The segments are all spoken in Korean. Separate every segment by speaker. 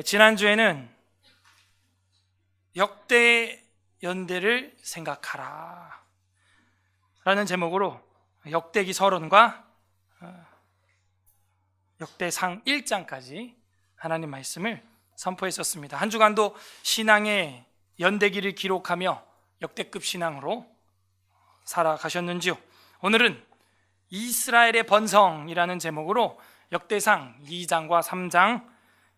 Speaker 1: 지난주에는 역대 연대를 생각하라 라는 제목으로 역대기 서론과 역대상 1장까지 하나님 말씀을 선포했었습니다. 한 주간도 신앙의 연대기를 기록하며 역대급 신앙으로 살아가셨는지요? 오늘은 이스라엘의 번성이라는 제목으로 역대상 2장과 3장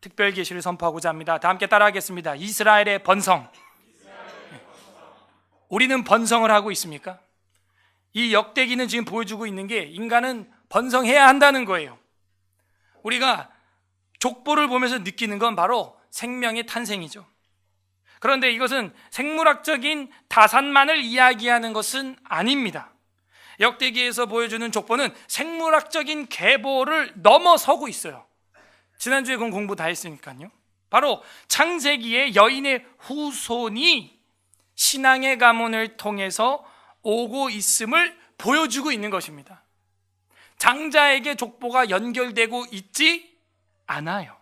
Speaker 1: 특별 계시를 선포하고자 합니다. 다 함께 따라하겠습니다. 이스라엘의 번성. 우리는 번성을 하고 있습니까? 이 역대기는 지금 보여주고 있는 게 인간은 번성해야 한다는 거예요. 우리가 족보를 보면서 느끼는 건 바로 생명의 탄생이죠. 그런데 이것은 생물학적인 다산만을 이야기하는 것은 아닙니다. 역대기에서 보여주는 족보는 생물학적인 계보를 넘어서고 있어요. 지난주에 그건 공부 다 했으니까요. 바로 창세기의 여인의 후손이 신앙의 가문을 통해서 오고 있음을 보여주고 있는 것입니다. 장자에게 족보가 연결되고 있지 않아요.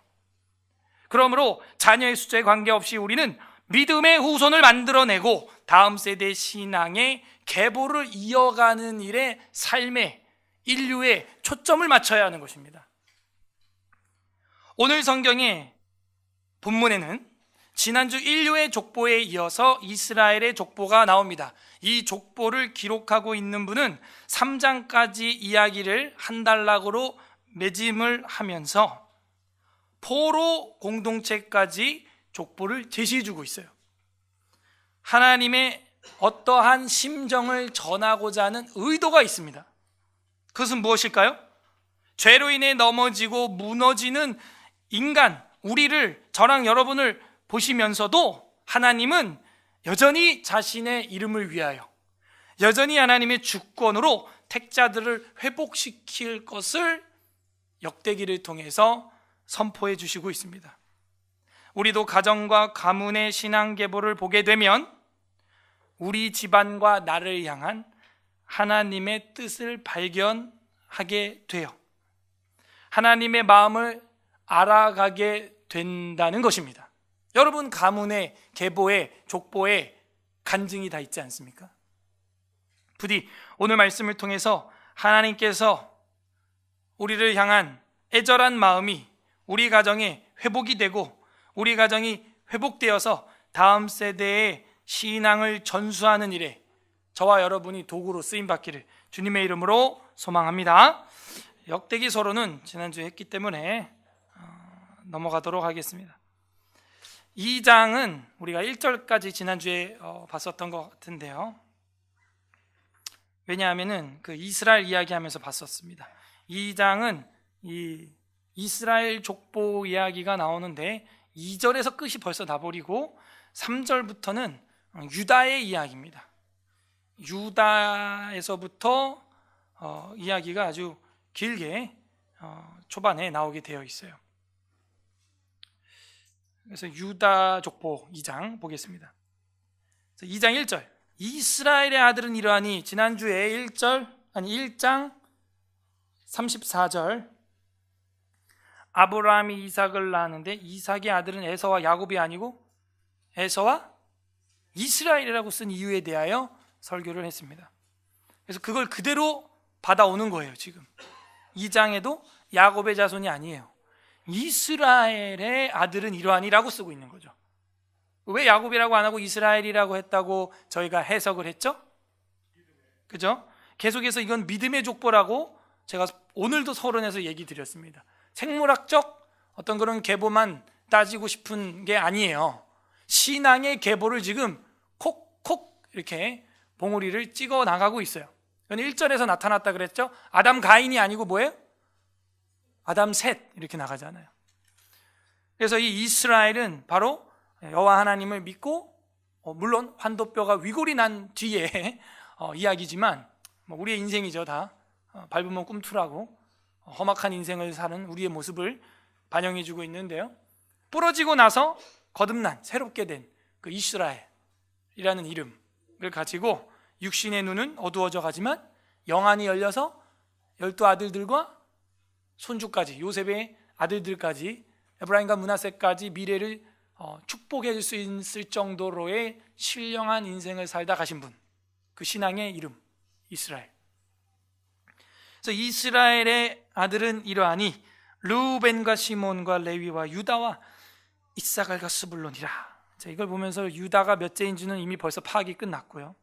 Speaker 1: 그러므로 자녀의 숫자에 관계없이 우리는 믿음의 후손을 만들어내고 다음 세대 신앙의 계보를 이어가는 일에 삶에 인류에 초점을 맞춰야 하는 것입니다. 오늘 성경의 본문에는 지난주 인류의 족보에 이어서 이스라엘의 족보가 나옵니다. 이 족보를 기록하고 있는 분은 3장까지 이야기를 한 단락으로 매짐을 하면서 포로 공동체까지 족보를 제시해주고 있어요. 하나님의 어떠한 심정을 전하고자 하는 의도가 있습니다. 그것은 무엇일까요? 죄로 인해 넘어지고 무너지는 인간, 우리를, 저랑 여러분을 보시면서도 하나님은 여전히 자신의 이름을 위하여 여전히 하나님의 주권으로 택자들을 회복시킬 것을 역대기를 통해서 선포해 주시고 있습니다. 우리도 가정과 가문의 신앙 계보를 보게 되면 우리 집안과 나를 향한 하나님의 뜻을 발견하게 돼요. 하나님의 마음을 알아가게 된다는 것입니다. 여러분 가문의 계보에 족보에 간증이 다 있지 않습니까? 부디 오늘 말씀을 통해서 하나님께서 우리를 향한 애절한 마음이 우리 가정에 회복이 되고 우리 가정이 회복되어서 다음 세대의 신앙을 전수하는 일에 저와 여러분이 도구로 쓰임받기를 주님의 이름으로 소망합니다. 역대기 서론은 지난주에 했기 때문에 넘어가도록 하겠습니다. 2장은 우리가 1절까지 지난주에 봤었던 것 같은데요. 왜냐하면 그 이스라엘 이야기하면서 봤었습니다. 2장은 이 이스라엘 족보 이야기가 나오는데 2절에서 끝이 벌써 나버리고 3절부터는 유다의 이야기입니다. 유다에서부터 이야기가 아주 길게 초반에 나오게 되어 있어요. 그래서 유다 족보 2장 보겠습니다. 2장 1절 이스라엘의 아들은 이러하니 지난주에 1장 34절 아브라함이 이삭을 낳았는데 이삭의 아들은 에서와 야곱이 아니고 에서와 이스라엘이라고 쓴 이유에 대하여 설교를 했습니다. 그래서 그걸 그대로 받아오는 거예요. 지금 2장에도 야곱의 자손이 아니에요. 이스라엘의 아들은 이러하니라고 쓰고 있는 거죠. 왜 야곱이라고 안 하고 이스라엘이라고 했다고 저희가 해석을 했죠? 그죠? 계속해서 이건 믿음의 족보라고 제가 오늘도 서론에서 얘기 드렸습니다. 생물학적 어떤 그런 계보만 따지고 싶은 게 아니에요. 신앙의 계보를 지금 콕콕 이렇게 봉우리를 찍어 나가고 있어요. 1절에서 나타났다 그랬죠? 아담 가인이 아니고 뭐예요? 아담 셋 이렇게 나가잖아요. 그래서 이 이스라엘은 바로 여호와 하나님을 믿고 물론 환도뼈가 위골이 난 뒤에 이야기지만 우리의 인생이죠. 다 밟으면 꿈틀하고 험악한 인생을 사는 우리의 모습을 반영해주고 있는데요. 부러지고 나서 거듭난 새롭게 된 그 이스라엘이라는 이름을 가지고 육신의 눈은 어두워져 가지만 영안이 열려서 12 아들들과 손주까지 요셉의 아들들까지 에브라임과 므낫세까지 미래를 축복해 줄 수 있을 정도로의 신령한 인생을 살다 가신 분, 그 신앙의 이름 이스라엘. 그래서 이스라엘의 아들은 이러하니 르우벤과 시몬과 레위와 유다와 이사갈과 스불론이라. 자, 이걸 보면서 유다가 몇째인지는 이미 벌써 파악이 끝났고요.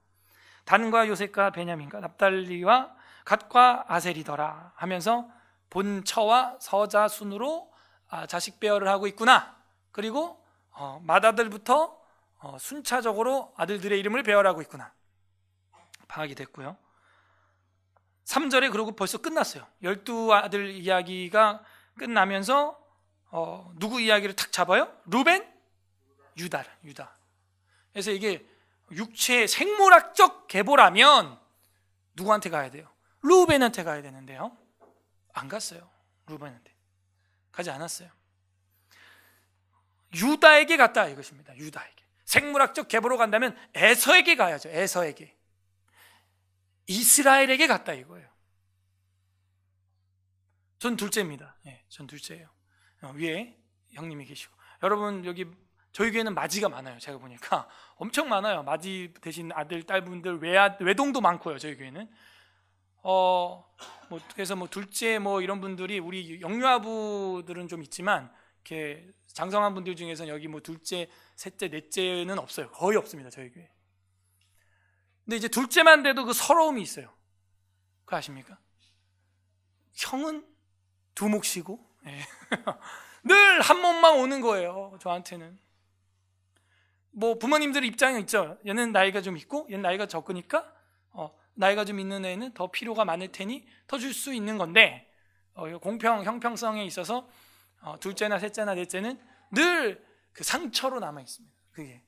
Speaker 1: 단과 요셉과 베냐민과 납달리와 갓과 아셀이더라 하면서 본처와 서자 순으로 자식 배열을 하고 있구나. 그리고 맏아들부터 순차적으로 아들들의 이름을 배열하고 있구나. 파악이 됐고요. 3절에 그러고 벌써 끝났어요. 12아들 이야기가 끝나면서 누구 이야기를 탁 잡아요? 루벤? 유다. 그래서 이게 육체의 생물학적 계보라면 누구한테 가야 돼요? 루벤한테 가야 되는데요. 안 갔어요. 루벤한테 가지 않았어요. 유다에게 갔다 이것입니다. 유다에게. 생물학적 계보로 간다면 에서에게 가야죠. 에서에게. 이스라엘에게 갔다 이거예요. 전 둘째입니다. 전 둘째예요. 위에 형님이 계시고, 여러분 여기 저희 교회는 마지가 많아요. 제가 보니까 엄청 많아요. 마지 대신 아들 딸분들 외동도 많고요. 저희 교회는 그래서 둘째 이런 분들이, 우리 영유아부들은 좀 있지만 이렇게 장성한 분들 중에서는 여기 둘째, 셋째, 넷째는 없어요. 거의 없습니다. 저희 교회. 근데 이제 둘째만 돼도 그 서러움이 있어요. 그거 아십니까? 형은 두 몫이고 늘 한 몸만 오는 거예요. 저한테는. 부모님들 입장은 있죠. 얘는 나이가 좀 있고 얘는 나이가 적으니까 나이가 좀 있는 애는 더 필요가 많을 테니 더 줄 수 있는 건데, 형평성에 있어서 둘째나 셋째나 넷째는 늘 그 상처로 남아 있습니다. 그게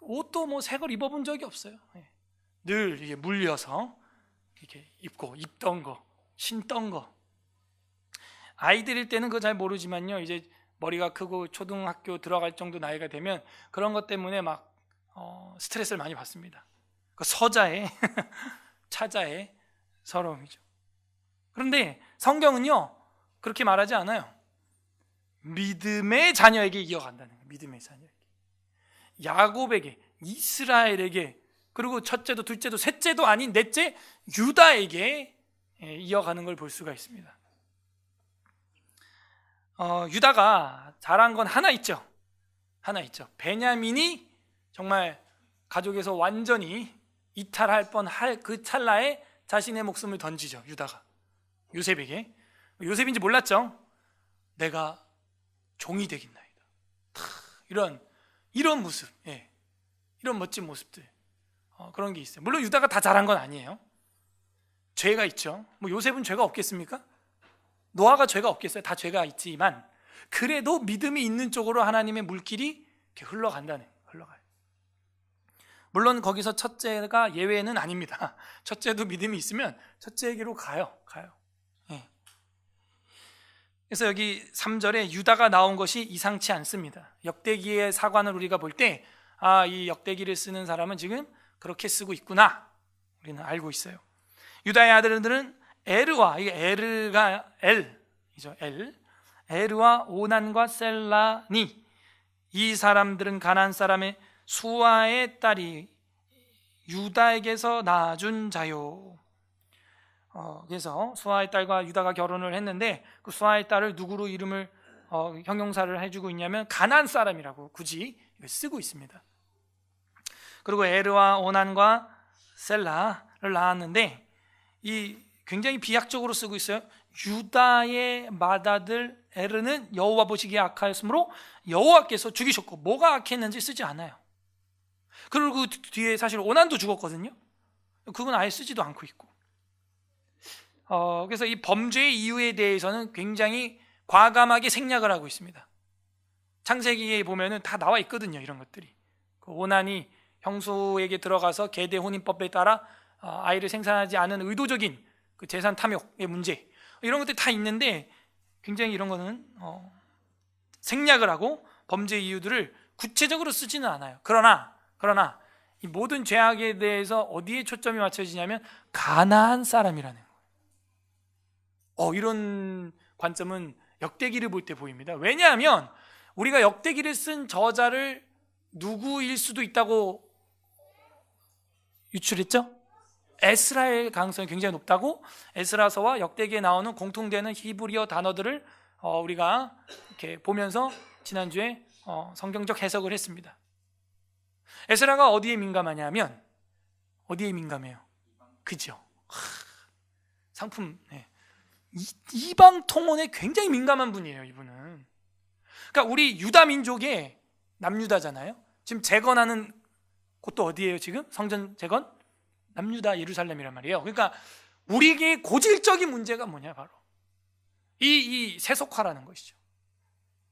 Speaker 1: 옷도 새 걸 입어본 적이 없어요. 늘 이게 물려서 이렇게 입던 거, 신던 거. 아이들일 때는 그거 잘 모르지만요, 이제 머리가 크고 초등학교 들어갈 정도 나이가 되면 그런 것 때문에 막 스트레스를 많이 받습니다. 그 서자의 차자의 서러움이죠. 그런데 성경은요 그렇게 말하지 않아요. 믿음의 자녀에게 이어간다는 거예요. 믿음의 자녀에게, 야곱에게, 이스라엘에게, 그리고 첫째도 둘째도 셋째도 아닌 넷째 유다에게 이어가는 걸 볼 수가 있습니다. 유다가 잘한 건 하나 있죠. 베냐민이 정말 가족에서 완전히 이탈할 뻔할 그 찰나에 자신의 목숨을 던지죠. 유다가 요셉에게. 요셉인지 몰랐죠. 내가 종이 되겠나이다. 이런 모습, 이런 멋진 모습들, 그런 게 있어요. 물론 유다가 다 잘한 건 아니에요. 죄가 있죠. 요셉은 죄가 없겠습니까? 노아가 죄가 없겠어요? 다 죄가 있지만 그래도 믿음이 있는 쪽으로 하나님의 물길이 이렇게 흘러가요. 물론 거기서 첫째가 예외는 아닙니다. 첫째도 믿음이 있으면 첫째에게로 가요. 그래서 여기 3절에 유다가 나온 것이 이상치 않습니다. 역대기의 사관을 우리가 볼 때 이 역대기를 쓰는 사람은 지금 그렇게 쓰고 있구나, 우리는 알고 있어요. 유다의 아들들은 에르와, 이게 에르가 엘이죠. 에르와 오난과 셀라니, 이 사람들은 가나안 사람의 수아의 딸이 유다에게서 낳아준 자요. 그래서 수아의 딸과 유다가 결혼을 했는데 그 수아의 딸을 누구로 이름을 형용사를 해주고 있냐면 가나안 사람이라고 굳이 쓰고 있습니다. 그리고 에르와 오난과 셀라를 낳았는데 이 굉장히 비약적으로 쓰고 있어요. 유다의 맏아들 에르는 여호와 보시기에 악하였으므로 여호와께서 죽이셨고, 뭐가 악했는지 쓰지 않아요. 그리고 그 뒤에 사실 오난도 죽었거든요. 그건 아예 쓰지도 않고 있고. 그래서 이 범죄의 이유에 대해서는 굉장히 과감하게 생략을 하고 있습니다. 창세기에 보면은 다 나와 있거든요. 이런 것들이. 그 오난이 형수에게 들어가서 계대 혼인법에 따라 아이를 생산하지 않은 의도적인 그 재산 탐욕의 문제, 이런 것들이 다 있는데 굉장히 이런 거는 생략을 하고 범죄 이유들을 구체적으로 쓰지는 않아요. 그러나 이 모든 죄악에 대해서 어디에 초점이 맞춰지냐면 가나안 사람이라는 거예요. 이런 관점은 역대기를 볼 때 보입니다. 왜냐하면 우리가 역대기를 쓴 저자를 누구일 수도 있다고 유출했죠? 에스라의 가능성이 굉장히 높다고 에스라서와 역대기에 나오는 공통되는 히브리어 단어들을 우리가 이렇게 보면서 지난주에 성경적 해석을 했습니다. 에스라가 어디에 민감하냐면 어디에 민감해요? 그죠? 상품, 이방 통혼에 굉장히 민감한 분이에요, 이분은. 그러니까 우리 유다 민족의 남유다잖아요. 지금 재건하는 곳도 어디예요? 지금 성전 재건? 남유다 예루살렘이란 말이에요. 그러니까 우리에게 고질적인 문제가 뭐냐, 바로 이 세속화라는 것이죠.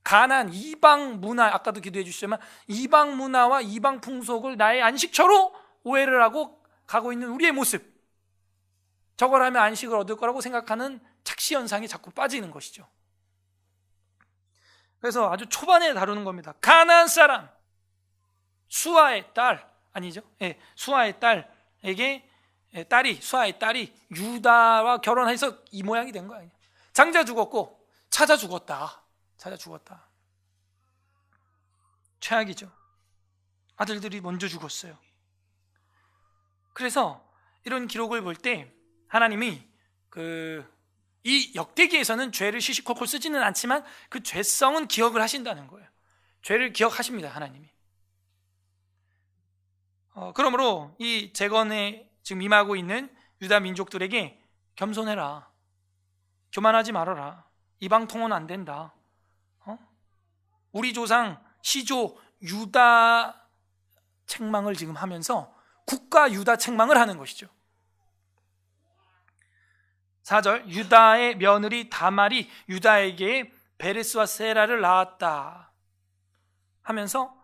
Speaker 1: 가난 이방 문화, 아까도 기도해 주셨지만 이방 문화와 이방 풍속을 나의 안식처로 오해를 하고 가고 있는 우리의 모습, 저걸 하면 안식을 얻을 거라고 생각하는 착시 현상이 자꾸 빠지는 것이죠. 그래서 아주 초반에 다루는 겁니다. 가나안 사람 수아의 딸, 아니죠? 수아의 딸에게 수아의 딸이 유다와 결혼해서 이 모양이 된 거예요. 장자 죽었고 찾아 죽었다. 최악이죠. 아들들이 먼저 죽었어요. 그래서 이런 기록을 볼 때 하나님이 이 역대기에서는 죄를 시시콜콜 쓰지는 않지만 그 죄성은 기억을 하신다는 거예요. 죄를 기억하십니다, 하나님이. 그러므로 이 재건에 지금 임하고 있는 유다 민족들에게 겸손해라, 교만하지 말아라, 이방 통혼 안 된다. 우리 조상 시조 유다 책망을 지금 하면서 국가 유다 책망을 하는 것이죠. 4절, 유다의 며느리 다말이 유다에게 베레스와 세라를 낳았다 하면서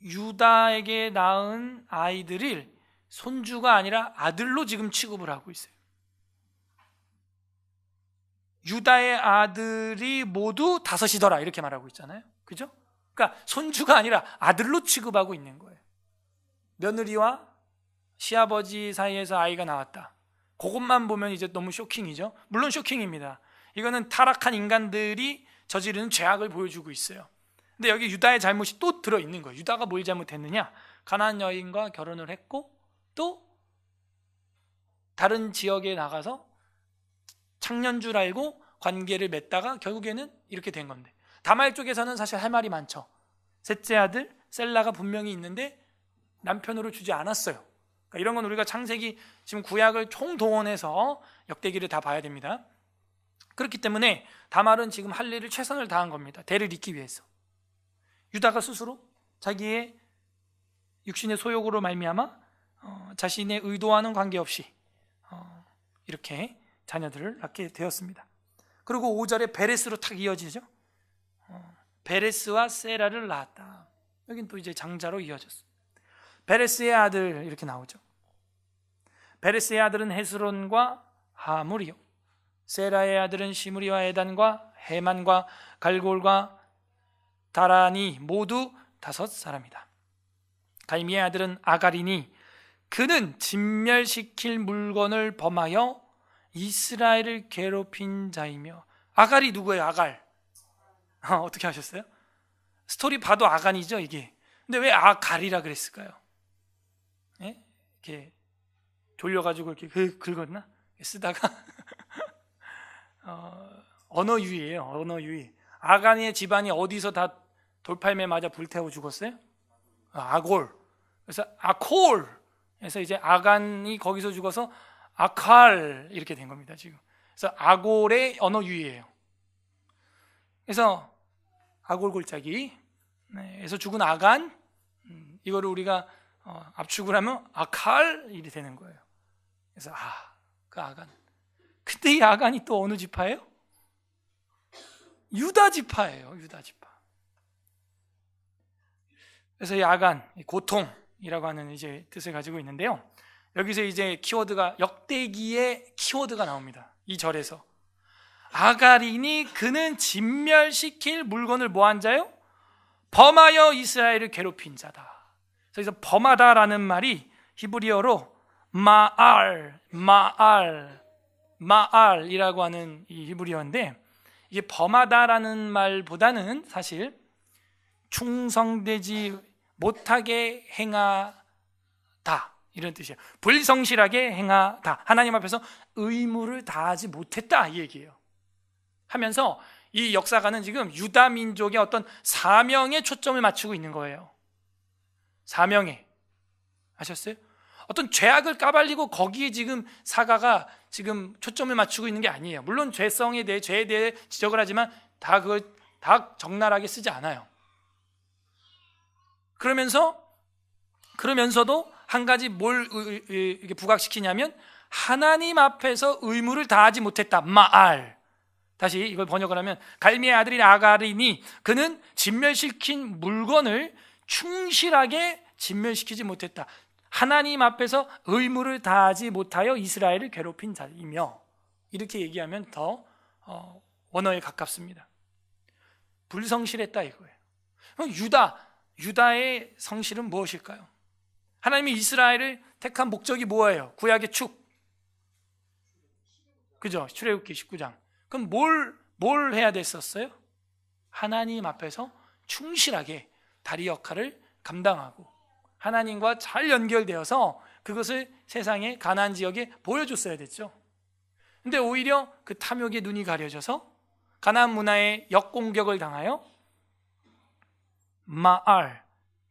Speaker 1: 유다에게 낳은 아이들을 손주가 아니라 아들로 지금 취급을 하고 있어요. 유다의 아들이 모두 5이더라 이렇게 말하고 있잖아요. 그죠? 그러니까 손주가 아니라 아들로 취급하고 있는 거예요. 며느리와 시아버지 사이에서 아이가 나왔다. 그것만 보면 이제 너무 쇼킹이죠. 물론 쇼킹입니다. 이거는 타락한 인간들이 저지르는 죄악을 보여주고 있어요. 근데 여기 유다의 잘못이 또 들어있는 거예요. 유다가 뭘 잘못했느냐? 가나안 여인과 결혼을 했고 또 다른 지역에 나가서 창년 줄 알고 관계를 맺다가 결국에는 이렇게 된 건데, 다말 쪽에서는 사실 할 말이 많죠. 셋째 아들 셀라가 분명히 있는데 남편으로 주지 않았어요. 그러니까 이런 건 우리가 창세기 지금 구약을 총동원해서 역대기를 다 봐야 됩니다. 그렇기 때문에 다말은 지금 할 일을 최선을 다한 겁니다. 대를 잇기 위해서. 유다가 스스로 자기의 육신의 소욕으로 말미암아 자신의 의도와는 관계없이 이렇게 자녀들을 낳게 되었습니다. 그리고 5절에 베레스로 탁 이어지죠. 베레스와 세라를 낳았다. 여긴 또 이제 장자로 이어졌어요. 베레스의 아들 이렇게 나오죠. 베레스의 아들은 헤스론과 하물이요, 세라의 아들은 시므리와 에단과 헤만과 갈골과 다란이 모두 5사람이다. 갈미의 아들은 아갈이니 그는 진멸시킬 물건을 범하여 이스라엘을 괴롭힌 자이며. 아갈이 누구예요? 아갈. 어떻게 하셨어요? 스토리 봐도 아간이죠 이게. 근데 왜 아갈이라 그랬을까요? 이렇게 돌려가지고 이렇게 긁었나? 쓰다가 언어 유희예요. 언어 유희. 아간의 집안이 어디서 다 돌팔매 맞아 불태워 죽었어요? 아골. 그래서 아콜. 그래서 이제 아간이 거기서 죽어서 아칼 이렇게 된 겁니다 지금. 그래서 아골의 언어 유희예요. 그래서 아골 골짜기. 그래서 죽은 아간, 이거를 우리가 압축을 하면 아칼 이렇게 되는 거예요. 그래서 그 아간. 근데 이 아간이 또 어느 지파예요? 유다 지파예요. 유다 지파. 그래서 이 아간, 이 고통이라고 하는 이제 뜻을 가지고 있는데요. 여기서 이제 키워드가, 역대기의 키워드가 나옵니다. 이 절에서. 아갈이니 그는 진멸시킬 물건을 뭐한 자요? 범하여 이스라엘을 괴롭힌 자다. 그래서 범하다라는 말이 히브리어로 마알이라고 하는 이 히브리어인데, 이게 범하다라는 말보다는 사실 충성되지 못하게 행하다 이런 뜻이에요. 불성실하게 행하다. 하나님 앞에서 의무를 다하지 못했다 이 얘기예요. 하면서 이 역사가는 지금 유다 민족의 어떤 사명에 초점을 맞추고 있는 거예요. 사명에. 아셨어요? 어떤 죄악을 까발리고 거기에 지금 사가가 지금 초점을 맞추고 있는 게 아니에요. 물론 죄성에 대해, 죄에 대해 지적을 하지만 그걸 다 적나라하게 쓰지 않아요. 그러면서도 한 가지 뭘 이렇게 부각시키냐면 하나님 앞에서 의무를 다하지 못했다. 마알. 다시 이걸 번역을 하면 갈미의 아들인 아가리니 그는 진멸시킨 물건을 충실하게 진멸시키지 못했다. 하나님 앞에서 의무를 다하지 못하여 이스라엘을 괴롭힌 자이며, 이렇게 얘기하면 더 원어에 가깝습니다. 불성실했다 이거예요. 유다의 성실은 무엇일까요? 하나님이 이스라엘을 택한 목적이 뭐예요? 구약의 축, 그죠? 출애굽기 19장. 그럼 뭘 해야 됐었어요? 하나님 앞에서 충실하게 다리 역할을 감당하고 하나님과 잘 연결되어서 그것을 세상의 가나안 지역에 보여줬어야 됐죠. 근데 오히려 그 탐욕의 눈이 가려져서 가나안 문화에 역공격을 당하여 마알,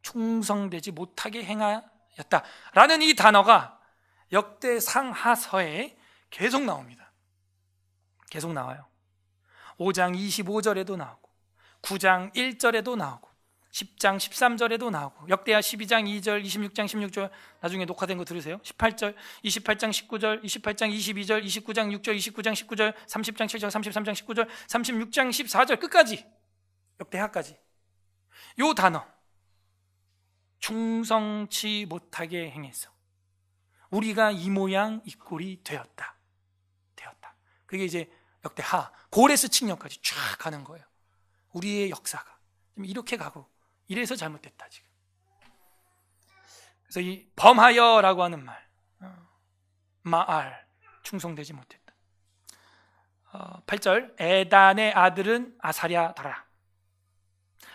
Speaker 1: 충성되지 못하게 행하였다라는 이 단어가 역대상하서에 계속 나옵니다. 계속 나와요. 5장 25절에도 나오고 9장 1절에도 나오고 10장 13절에도 나오고 역대하 12장 2절 26장 16절 나중에 녹화된 거 들으세요. 18절 28장 19절 28장 22절 29장 6절 29장 19절 30장 7절 33장 19절 36장 14절 끝까지 역대하까지 요 단어 충성치 못하게 행해서 우리가 이 모양 이 꼴이 되었다. 그게 이제 역대하 고레스 칙령까지 쫙 가는 거예요. 우리의 역사가 이렇게 가고 이래서 잘못됐다 지금. 그래서 이 범하여라고 하는 말, 마알, 충성되지 못했다. 8절 에단의 아들은 아사랴더라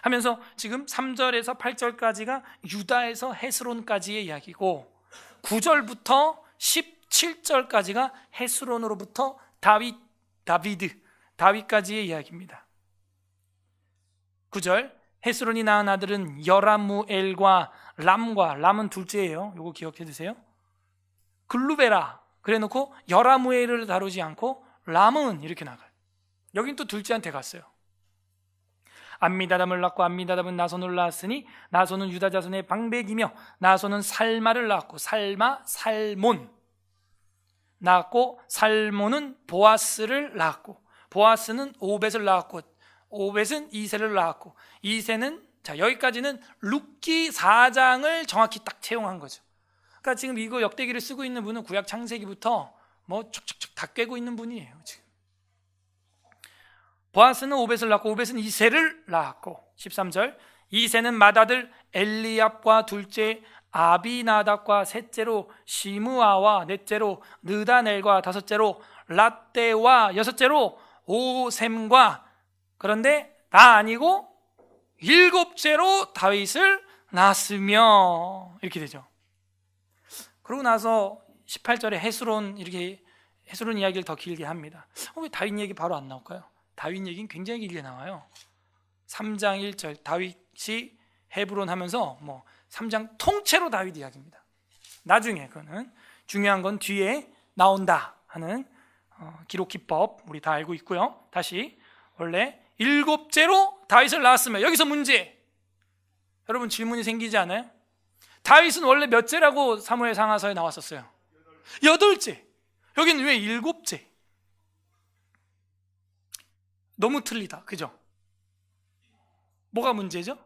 Speaker 1: 하면서 지금 3절에서 8절까지가 유다에서 헤스론까지의 이야기고 9절부터 17절까지가 헤스론으로부터 다윗까지의 이야기입니다. 9절 헤스론이 낳은 아들은 여라무엘과 람은 둘째예요. 이거 기억해 두세요. 글루베라 그래놓고 여라무엘을 다루지 않고 람은 이렇게 나가요. 여긴 또 둘째한테 갔어요. 암미다답을 낳고 암미다답은 나손을 낳았으니 나손은 유다 자손의 방백이며 나손은 살마를 낳았고 살몬 낳았고 살몬은 보아스를 낳았고 보아스는 오벳을 낳았고 오벳은 이새를 낳았고 이새는 여기까지는 룻기 4장을 정확히 딱 채용한 거죠. 그러니까 지금 이거 역대기를 쓰고 있는 분은 구약 창세기부터 뭐 척척척 다 꿰고 있는 분이에요. 지금 보아스는 오벳을 낳고 오벳은 이새를 낳았고 13절 이새는 맏아들 엘리압과 둘째 아비나답과 셋째로 시므아와 넷째로 느다넬과 다섯째로 라떼와 여섯째로 오셈과 그런데 다 아니고 일곱째로 다윗을 낳았으며 이렇게 되죠. 그러고 나서 18절에 헤스론 이야기를 더 길게 합니다. 왜 다윗 얘기 바로 안 나올까요? 다윗 얘기는 굉장히 길게 나와요. 3장 1절 다윗이 헤브론 하면서 3장 통째로 다윗 이야기입니다. 나중에 그거는 중요한 건 뒤에 나온다 하는 기록 기법 우리 다 알고 있고요. 다시 원래 일곱째로 다윗을 낳았으면 여기서 문제. 여러분 질문이 생기지 않아요? 다윗은 원래 몇째라고 사무엘 상하서에 나왔었어요? 8째. 여기는 왜 7째? 너무 틀리다. 그죠? 뭐가 문제죠?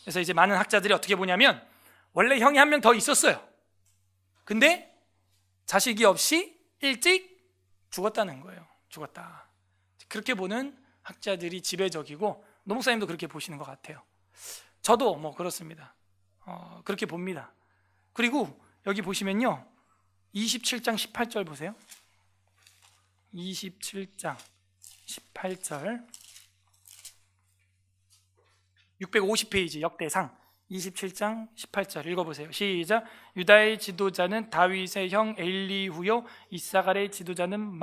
Speaker 1: 그래서 이제 많은 학자들이 어떻게 보냐면 원래 형이 한 명 더 있었어요. 근데 자식이 없이 일찍 죽었다는 거예요. 죽었다. 그렇게 보는 학자들이 지배적이고 노 목사님도 그렇게 보시는 것 같아요. 저도 그렇습니다. 그렇게 봅니다. 그리고 여기 보시면요 27장 18절 보세요. 27장 18절 650페이지 역대상 27장 18절 읽어보세요. 시작. 유다의 지도자는 다윗의 형 엘리후요, 이사갈의 지도자는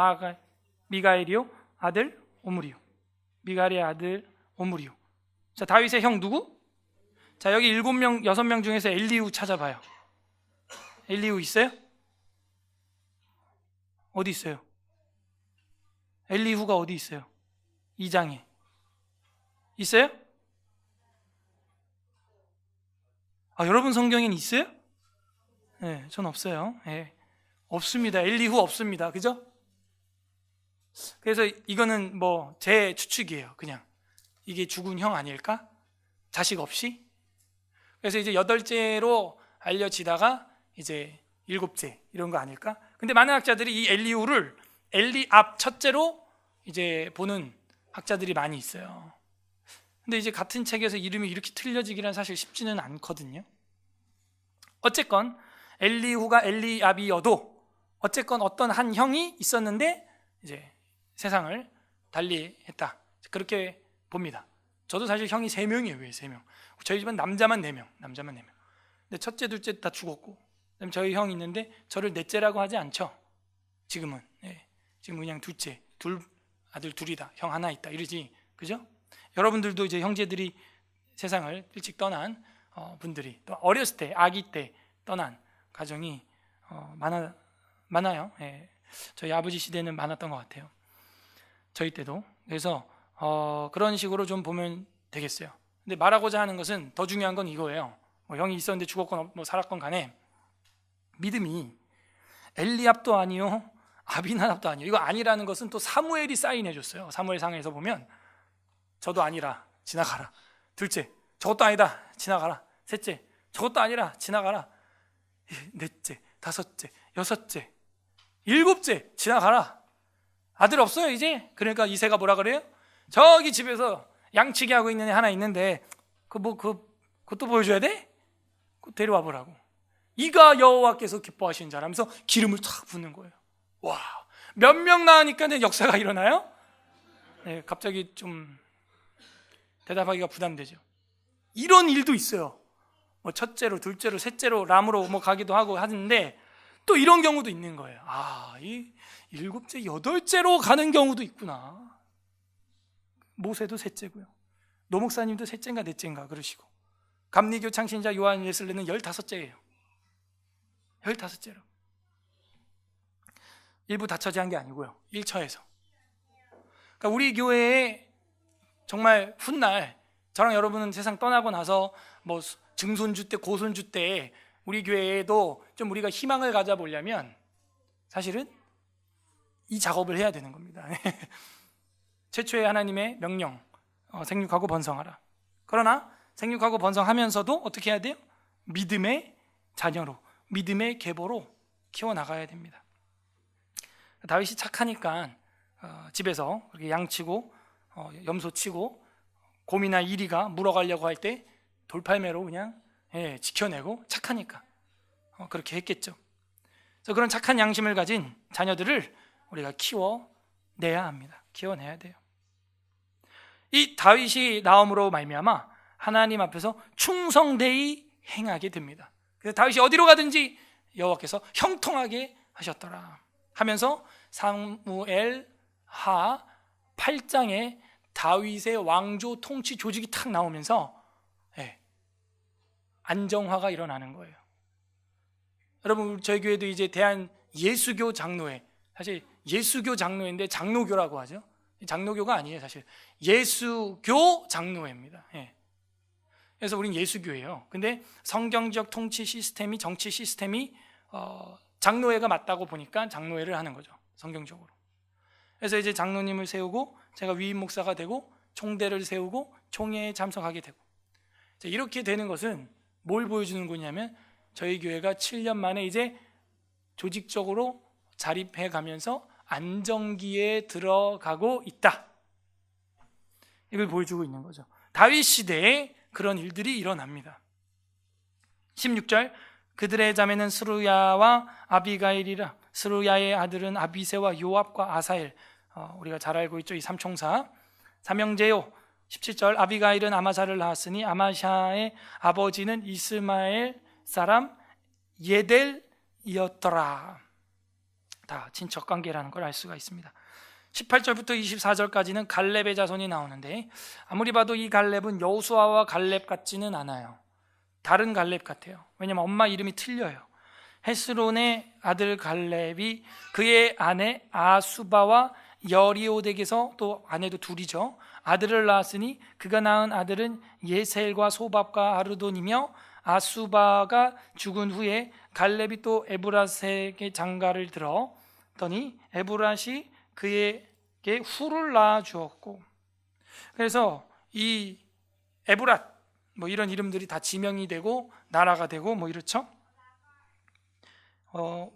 Speaker 1: 미가엘이요 아들 오므리요. 미가엘의 아들 오므리요. 자, 다윗의 형 누구? 자, 여기 7명, 6명 중에서 엘리후 찾아봐요. 엘리후 있어요? 어디 있어요? 엘리후가 어디 있어요? 2장에 있어요? 여러분 성경에는 있어요? 네, 전 없어요. 네, 없습니다. 엘리후 없습니다. 그죠? 그래서 이거는 뭐 제 추측이에요. 그냥 이게 죽은 형 아닐까? 자식 없이? 그래서 이제 8째로 알려지다가 이제 7째 이런 거 아닐까? 근데 많은 학자들이 이 엘리후를 엘리압 첫째로 이제 보는 학자들이 많이 있어요. 근데 이제 같은 책에서 이름이 이렇게 틀려지기란 사실 쉽지는 않거든요. 어쨌건 엘리후가 엘리압이어도 어쨌건 어떤 한 형이 있었는데 이제 세상을 달리했다, 그렇게 봅니다. 저도 사실 형이 3명이에요. 왜 3명? 저희 집은 남자만 4명. 근데 첫째, 둘째 다 죽었고, 그다음에 저희 형이 있는데 저를 넷째라고 하지 않죠. 지금은. 지금 그냥 둘째, 아들 둘이다, 형 하나 있다 이러지. 그죠? 여러분들도 이제 형제들이 세상을 일찍 떠난 분들이, 또 어렸을 때, 아기 때 떠난 가정이 많아요. 저희 아버지 시대는 많았던 것 같아요. 저희 때도. 그래서 그런 식으로 좀 보면 되겠어요. 근데 말하고자 하는 것은, 더 중요한 건 이거예요. 뭐 형이 있었는데 죽었건 뭐 살았건 간에 믿음이 엘리압도 아니요 아비나답도 아니요, 이거 아니라는 것은 또 사무엘이 사인해 줬어요. 사무엘상에서 보면 저도 아니라 지나가라, 둘째 저것도 아니다 지나가라, 셋째 저것도 아니라 지나가라, 넷째, 다섯째, 여섯째, 일곱째 지나가라. 아들 없어요 이제. 그러니까 이새가 뭐라 그래요? 저기 집에서 양치기 하고 있는 애 하나 있는데 그것도 보여줘야 돼? 그거 데려와 보라고. 이가 여호와께서 기뻐하시는 자라면서 기름을 탁 붓는 거예요. 와, 몇 명 낳으니까 역사가 일어나요? 네, 갑자기 좀 대답하기가 부담되죠. 이런 일도 있어요. 뭐 첫째로, 둘째로, 셋째로, 람으로 뭐 가기도 하고 하는데, 또 이런 경우도 있는 거예요. 이 7째, 8째로 가는 경우도 있구나. 모세도 셋째고요, 노 목사님도 셋째인가 넷째인가 그러시고, 감리교 창신자 요한 웨슬리는 15째예요 15째로. 일부 다 처지한 게 아니고요, 1처에서. 그러니까 우리 교회에 정말 훗날, 저랑 여러분은 세상 떠나고 나서 뭐 증손주 때, 고손주 때 우리 교회에도 좀 우리가 희망을 가져보려면 사실은 이 작업을 해야 되는 겁니다. 최초의 하나님의 명령, 생육하고 번성하라. 그러나 생육하고 번성하면서도 어떻게 해야 돼요? 믿음의 자녀로, 믿음의 계보로 키워나가야 됩니다. 다윗이 착하니까 집에서 그렇게 양치고 염소치고 곰이나 이리가 물어가려고 할 때 돌팔매로 그냥 지켜내고, 착하니까 그렇게 했겠죠. 그래서 그런 착한 양심을 가진 자녀들을 우리가 키워내야 합니다. 키워내야 돼요. 이 다윗이 나옴으로 말미암아 하나님 앞에서 충성되이 행하게 됩니다. 그래서 다윗이 어디로 가든지 여호와께서 형통하게 하셨더라 하면서 사무엘 하 8장에 다윗의 왕조 통치 조직이 탁 나오면서 안정화가 일어나는 거예요. 여러분, 저희 교회도 이제 대한 예수교 장로회, 사실 예수교 장로회인데 장로교라고 하죠. 장로교가 아니에요. 사실 예수교 장로회입니다. 그래서 우린 예수교예요. 근데 성경적 통치 시스템이, 정치 시스템이 장로회가 맞다고 보니까 장로회를 하는 거죠, 성경적으로. 그래서 이제 장로님을 세우고 제가 위임 목사가 되고 총대를 세우고 총회에 참석하게 되고, 이렇게 되는 것은 뭘 보여주는 거냐면 저희 교회가 7년 만에 이제 조직적으로 자립해 가면서 안정기에 들어가고 있다, 이걸 보여주고 있는 거죠. 다윗 시대에 그런 일들이 일어납니다. 16절, 그들의 자매는 스루야와 아비가일이라. 스루야의 아들은 아비세와 요압과 아사엘. 우리가 잘 알고 있죠. 이 삼총사 삼형제요. 17절 아비가일은 아마샤를 낳았으니 아마샤의 아버지는 이스마엘 사람 예델이었더라. 다 친척관계라는 걸 알 수가 있습니다. 18절부터 24절까지는 갈렙의 자손이 나오는데 아무리 봐도 이 갈렙은 여호수아와 갈렙 같지는 않아요. 다른 갈렙 같아요. 왜냐하면 엄마 이름이 틀려요. 헤스론의 아들 갈렙이 그의 아내 아수바와 여리오덱에서, 또 아내도 둘이죠, 아들을 낳았으니 그가 낳은 아들은 예셀과 소밥과 아르돈이며, 아수바가 죽은 후에 갈렙이 또 에브라스에게 장가를 들었더니 에브라시 그에게 후를 낳아 주었고, 그래서 이 에브랏 뭐 이런 이름들이 다 지명이 되고 나라가 되고 뭐 이렇죠.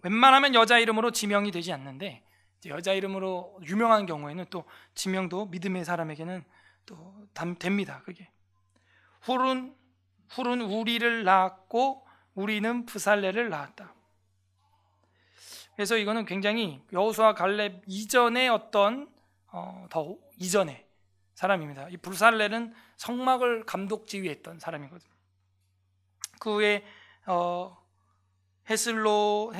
Speaker 1: 웬만하면 여자 이름으로 지명이 되지 않는데 여자 이름으로 유명한 경우에는 또 지명도 믿음의 사람에게는 또 됩니다. 그게 훌은 우리를 낳았고 우리는 브살레를 낳았다. 그래서 이거는 굉장히 여호수아 갈렙 이전의 어떤 더 이전의 사람입니다. 이 브살레는 성막을 감독 지휘했던 사람이거든요. 그 후에 헤스론이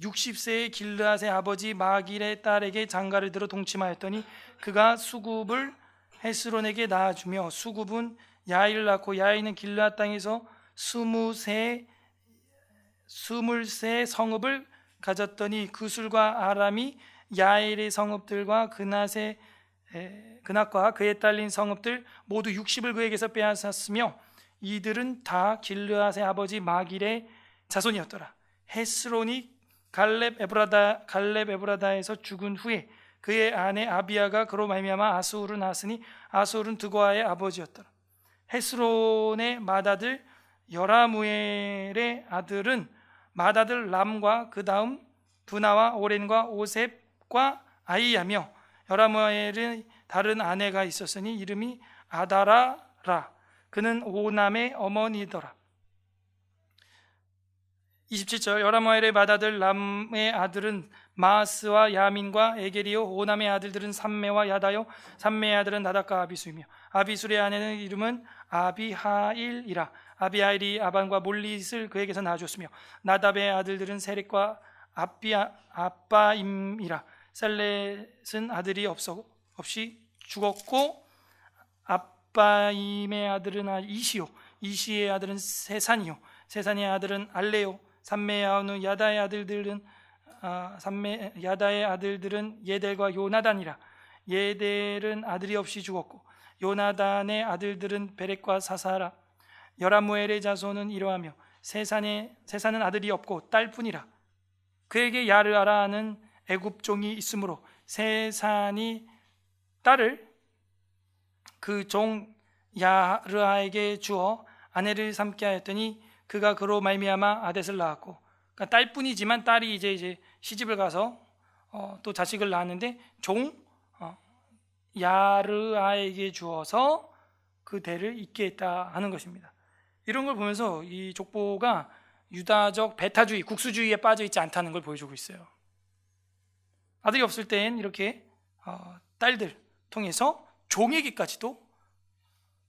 Speaker 1: 60세의 길르앗의 아버지 마길의 딸에게 장가를 들어 동침하였더니 그가 수굽을 헤스론에게 낳아주며 수굽은 야일을 낳고 야일은 길르앗 땅에서 23 성읍을 가졌더니 구술과 아람이 야일의 성읍들과 그낫과 그에 딸린 성읍들 모두 60을 그에게서 빼앗았으며 이들은 다 길르앗의 아버지 마길의 자손이었더라. 헤스론이 갈렙 에브라다에서 죽은 후에 그의 아내 아비아가 그로 말미암아 아수르를 낳았으니 아수르는 드고아의 아버지였더라. 헤스론의 맏아들 여라무엘의 아들은 맏아들 람과 그 다음 브나와 오렌과 오셉과 아이야며, 여라무엘은 다른 아내가 있었으니 이름이 아다라라. 그는 오남의 어머니더라. 27절 여라무엘의 맏아들 람의 아들은 마스와 야민과 에게리요, 오남의 아들들은 삼메와 야다요, 삼메의 아들은 나답과 아비수이며, 아비술의 아내는 이름은 아비하일이라. 아비하일이 아반과 몰릿을 그에게서 낳아줬으며, 나답의 아들들은 세렉과 아빠임이라. 셀렛은 아들이 없이 죽었고, 아빠임의 아들은 이시요, 이시의 아들은 세산이요, 세산의 아들은 알레요, 삼메의 아우는 야다의 아들들은 예델과 요나단이라. 예델은 아들이 없이 죽었고 요나단의 아들들은 베렉과 사사라. 여라무엘의 자손은 이러하며 세산은 아들이 없고 딸뿐이라. 그에게 야르아라는 애굽종이 있으므로 세산이 딸을 그 종 야르아에게 주어 아내를 삼게 하였더니 그가 그로 말미암아 아댓을 낳았고, 그러니까 딸뿐이지만 딸이 이제 시집을 가서 또 자식을 낳았는데 종 야르아에게 주어서 그 대를 잇게 했다 하는 것입니다. 이런 걸 보면서 이 족보가 유다적 배타주의, 국수주의에 빠져 있지 않다는 걸 보여주고 있어요. 아들이 없을 땐 이렇게 딸들 통해서 종에게까지도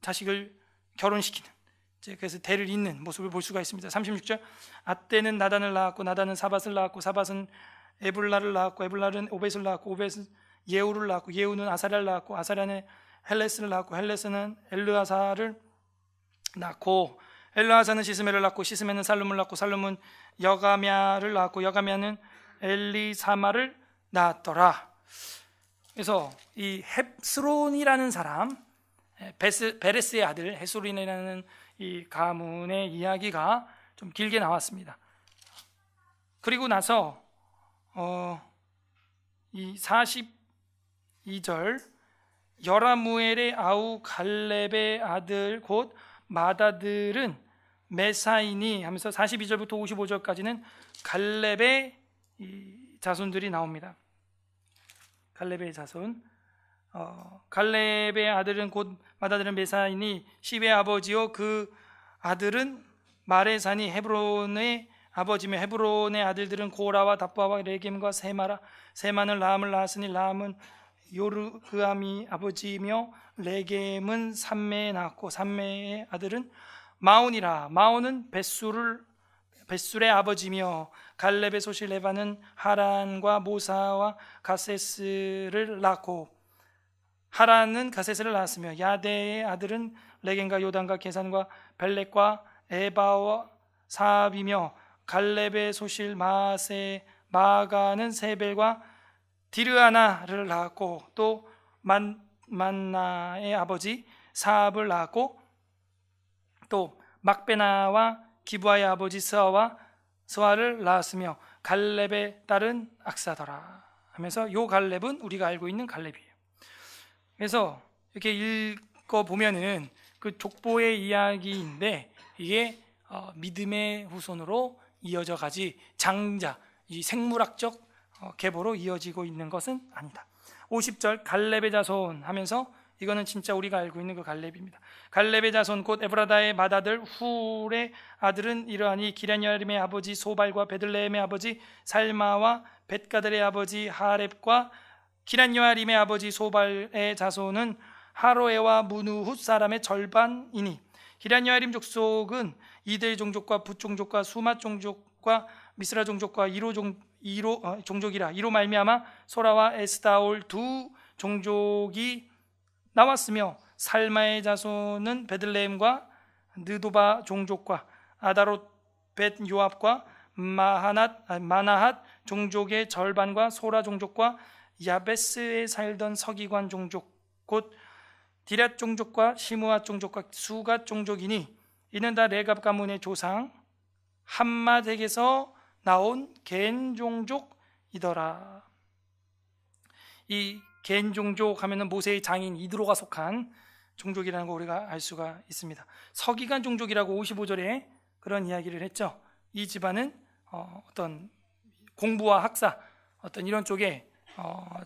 Speaker 1: 자식을 결혼시키는, 그래서 대를 잇는 모습을 볼 수가 있습니다. 36절 아떼는 나단을 낳았고 나단은 사밧을 낳았고 사밧은 에블라를 낳았고 에블라는 오벳을 낳았고 오벳은 예우를 낳았고 예우는 아사랴를 낳았고 아사랴는 헬레스를 낳았고 헬레스는 엘르아사를 낳고 엘르아사는 시스메를 낳고 시스메는 살룸을 낳고 살룸은 여가мя를 낳았고 여가мя는 엘리사마를 낳았더라. 그래서 이 헵스론이라는 사람, 베레스의 아들 헤스론이라는 이 가문의 이야기가 좀 길게 나왔습니다. 그리고 나서 이 42절 여라무엘의 아우 갈렙의 아들 곧 맏아들은 메사이니 하면서 42절부터 55절까지는 갈렙의 이 자손들이 나옵니다. 갈렙의 자손, 갈렙의 아들은 곧 맏아들은 메사이니 시베의 아버지요, 그 아들은 마레산이 헤브론의 아버지며 헤브론의 아들들은 고라와 답바와 레겜과 세마라. 세마는 라함을 낳았으니 라함은 요르그암이 아버지이며 레겜은 삼매에 낳았고 삼매의 아들은 마온이라. 마온은 벳술의 아버지며 갈렙의 소실 레바는 하란과 모사와 가세스를 낳고 하란은 가세스를 낳았으며 야대의 아들은 레겐과 요단과 게산과 벨렉과 에바와 사압이며 갈렙의 소실 마가는 세벨과 디르아나를 낳았고 또 만나의 아버지 사압을 낳았고 또 막베나와 기부아의 아버지 스와를 낳았으며 갈렙의 딸은 악사더라 하면서 요 갈렙은 우리가 알고 있는 갈렙이에요. 그래서 이렇게 읽어보면은 그 족보의 이야기인데 이게 믿음의 후손으로 이어져 가지 장자, 이 생물학적 계보로 이어지고 있는 것은 아니다. 50절 갈렙의 자손 하면서 이거는 진짜 우리가 알고 있는 그 갈렙입니다. 갈렙의 자손 곧 에브라다의 맏아들 훌의 아들은 이러하니 기럇여림의 아버지 소발과 베들레헴의 아버지 살마와 벳가들의 아버지 하렙과 기럇여림의 아버지 소발의 자손은 하로에와 무누훗 사람의 절반이니 기럇여림 족속은 이들 종족과 붓 종족과 수맛 종족과 미스라 종족과 이로 종족이라. 이로 말미암아 소라와 에스다올 두 종족이 나왔으며 살마의 자손은 베들레헴과 느도바 종족과 아다롯 벳 요압과 마나핫 종족의 절반과 소라 종족과 야베스에 살던 서기관 종족 곧 디랏 종족과 시므앗 종족과 수갓 종족이니 이는 다 레갑 가문의 조상 함맛에게서 나온 겐 종족이더라. 이 겐 종족 하면은 모세의 장인 이드로가 속한 종족이라는 거 우리가 알 수가 있습니다. 서기관 종족이라고 55절에 그런 이야기를 했죠. 이 집안은 어떤 공부와 학사 어떤 이런 쪽에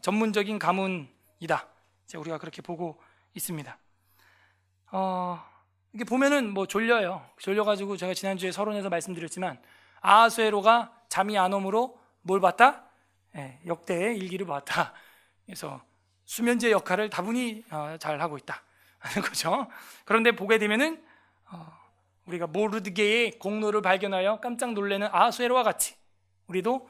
Speaker 1: 전문적인 가문이다. 이제 우리가 그렇게 보고 있습니다. 이게 보면은 뭐 졸려가지고 제가 지난주에 서론에서 말씀드렸지만 아하수에로가 잠이 안 오므로 뭘 봤다? 역대의 일기를 봤다. 그래서 수면제 역할을 다분히 잘 하고 있다 하는 거죠. 그런데 보게 되면은 우리가 모르드게의 공로를 발견하여 깜짝 놀라는 아하수에로와 같이 우리도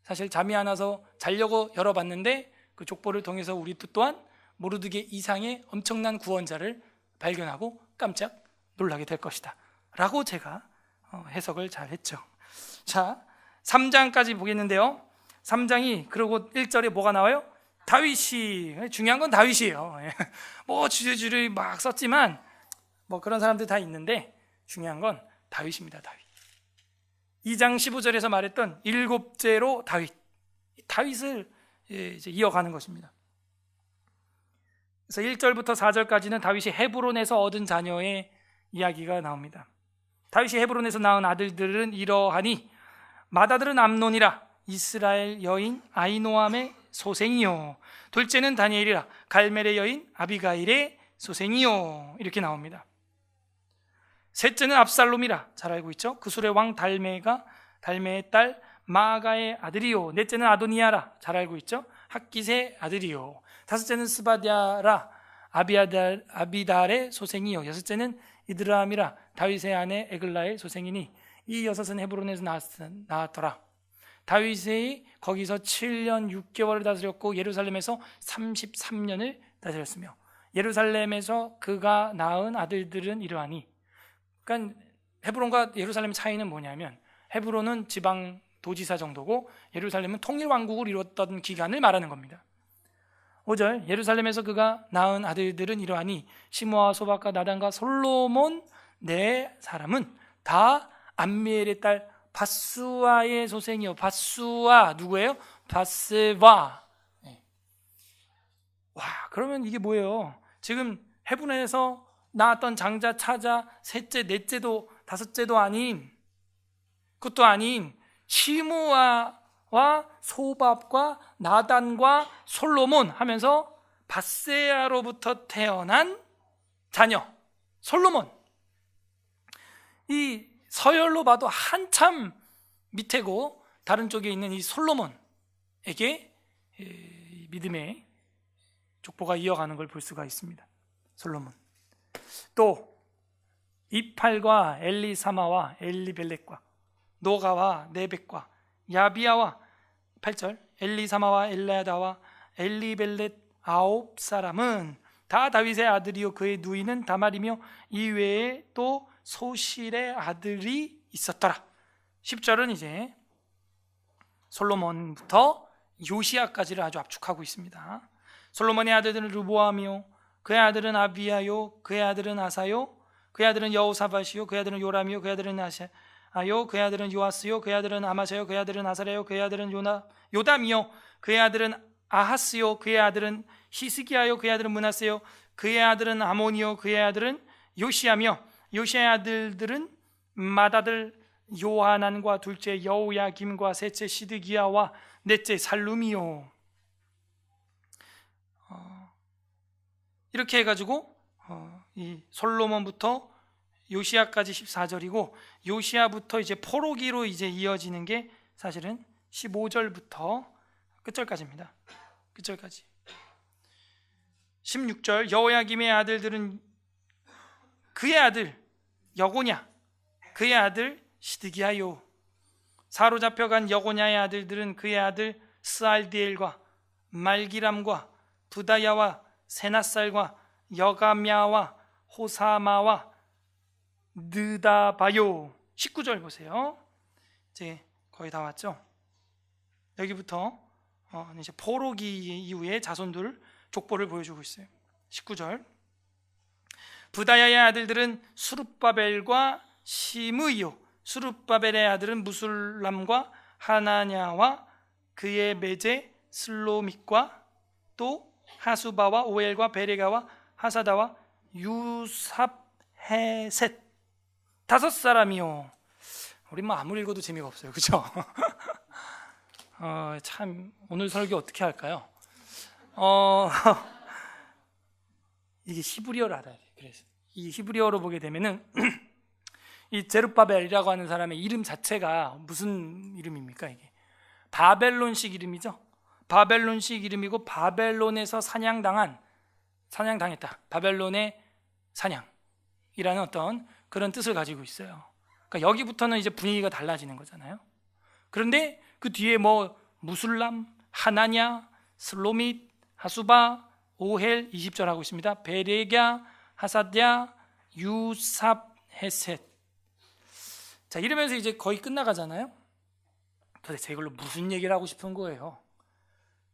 Speaker 1: 사실 잠이 안 와서 자려고 열어봤는데 그 족보를 통해서 우리도 또한 모르드게 이상의 엄청난 구원자를 발견하고 깜짝 놀라게 될 것이다 라고 제가 해석을 잘 했죠. 자, 3장까지 보겠는데요. 3장이 그리고 1절에 뭐가 나와요? 다윗이, 중요한 건 다윗이에요. 뭐 주저주저 막 썼지만 뭐 그런 사람들 다 있는데 중요한 건 다윗입니다. 다윗. 2장 15절에서 말했던 7제로 다윗을 이제 이어가는 것입니다. 그래서 1절부터 4절까지는 다윗이 헤브론에서 얻은 자녀의 이야기가 나옵니다. 다윗이 헤브론에서 낳은 아들들은 이러하니 맏아들은 암논이라 이스라엘 여인 아히노암의 소생이요 둘째는 다니엘이라 갈멜의 여인 아비가일의 소생이요 이렇게 나옵니다. 셋째는 압살롬이라 잘 알고 있죠. 그술의 왕 달메의 딸 마아가의 아들이요 넷째는 아도니아라 잘 알고 있죠. 학깃의 아들이요 다섯째는 스바디아라 아비달의 소생이요 여섯째는 이드람이라 다윗의 아내 에글라의 소생이니 이 여섯은 헤브론에서 나왔더라. 다윗이 거기서 7년 6개월을 다스렸고 예루살렘에서 33년을 다스렸으며 예루살렘에서 그가 낳은 아들들은 이러하니 그러니까 헤브론과 예루살렘 차이는 뭐냐면 헤브론은 지방 도지사 정도고 예루살렘은 통일왕국을 이뤘던 기간을 말하는 겁니다. 5절 예루살렘에서 그가 낳은 아들들은 이러하니 시므와 소박과 나단과 솔로몬 네 사람은 다 암미엘의 딸 바수아의 소생이요 바수아 누구예요? 바세바. 와 그러면 이게 뭐예요? 지금 헤브론에서 낳았던 장자, 차자, 셋째, 넷째도 다섯째도 아닌 그것도 아닌 시므와 소밥과 나단과 솔로몬 하면서 바세아로부터 태어난 자녀 솔로몬. 이 서열로 봐도 한참 밑에고 다른 쪽에 있는 이 솔로몬에게 믿음의 족보가 이어가는 걸 볼 수가 있습니다. 솔로몬. 또 이팔과 엘리사마와 엘리벨렉과 노가와 네벡과 야비야와 8절 엘리사마와 엘라다와 엘리벨렛 9사람은 다 다윗의 아들이요 그의 누이는 다말이며 이외에 또 소실의 아들이 있었더라. 10절은 이제 솔로몬부터 요시야까지를 아주 압축하고 있습니다. 솔로몬의 아들들은 르보암이요 그의 아들은 아비야요 그의 아들은 아사요 그의 아들은 여호사밧이요 그의 아들은 요람이요 그의 아들은 아샤요 그의 아들은 요아스요 그의 아들은 아마샤요 그의 아들은 아사랴요 그의 아들은 요담이요 그의 아들은 아하스요 그의 아들은 히스기야요 그의 아들은 므낫세요 그의 아들은 아몬이요 그의 아들은 요시야며 요시야의 아들들은 맏아들 요하난과 둘째 여호야김과 셋째 시드기야와 넷째 살룸이요. 이렇게 해가지고 이 솔로몬부터 요시야까지 14절이고 요시야부터 이제 포로기로 이제 이어지는 게 사실은 15절부터 끝절까지입니다. 끝절까지. 16절 여호야김의 아들들은 그의 아들 여고냐 그의 아들 시드기야요 사로잡혀간 여고냐의 아들들은 그의 아들 스알디엘과 말기람과 부다야와 세낫살과 여가мя와 호사마와 느다바요. 19절 보세요. 이제 거의 다 왔죠. 여기부터 이제 포로기 이후의 자손들 족보를 보여주고 있어요. 19절 부다야의 아들들은 수룹바벨과 시므이요 수룹바벨의 아들은 무술람과 하나냐와 그의 매제 슬로믹과 또 하수바와 오엘과 베레가와 하사다와 유삽헤셋 5사람이요. 우리 뭐 아무리 읽어도 재미가 없어요, 그렇죠? 참 오늘 설교 어떻게 할까요? 이게 히브리어를 알아야 돼요. 그래서 이 히브리어로 보게 되면은 이 제룹바벨이라고 하는 사람의 이름 자체가 무슨 이름입니까? 이게 바벨론식 이름이죠. 바벨론식 이름이고 바벨론에서 사냥당했다. 바벨론의 사냥이라는 어떤 그런 뜻을 가지고 있어요. 그러니까 여기부터는 이제 분위기가 달라지는 거잖아요. 그런데 그 뒤에 뭐 무술람, 하나냐, 슬로밋, 하수바, 오헬 20절 하고 있습니다. 베레갸, 하사랴, 유삽헤셋. 자, 이러면서 이제 거의 끝나가잖아요. 도대체 이걸로 무슨 얘기를 하고 싶은 거예요?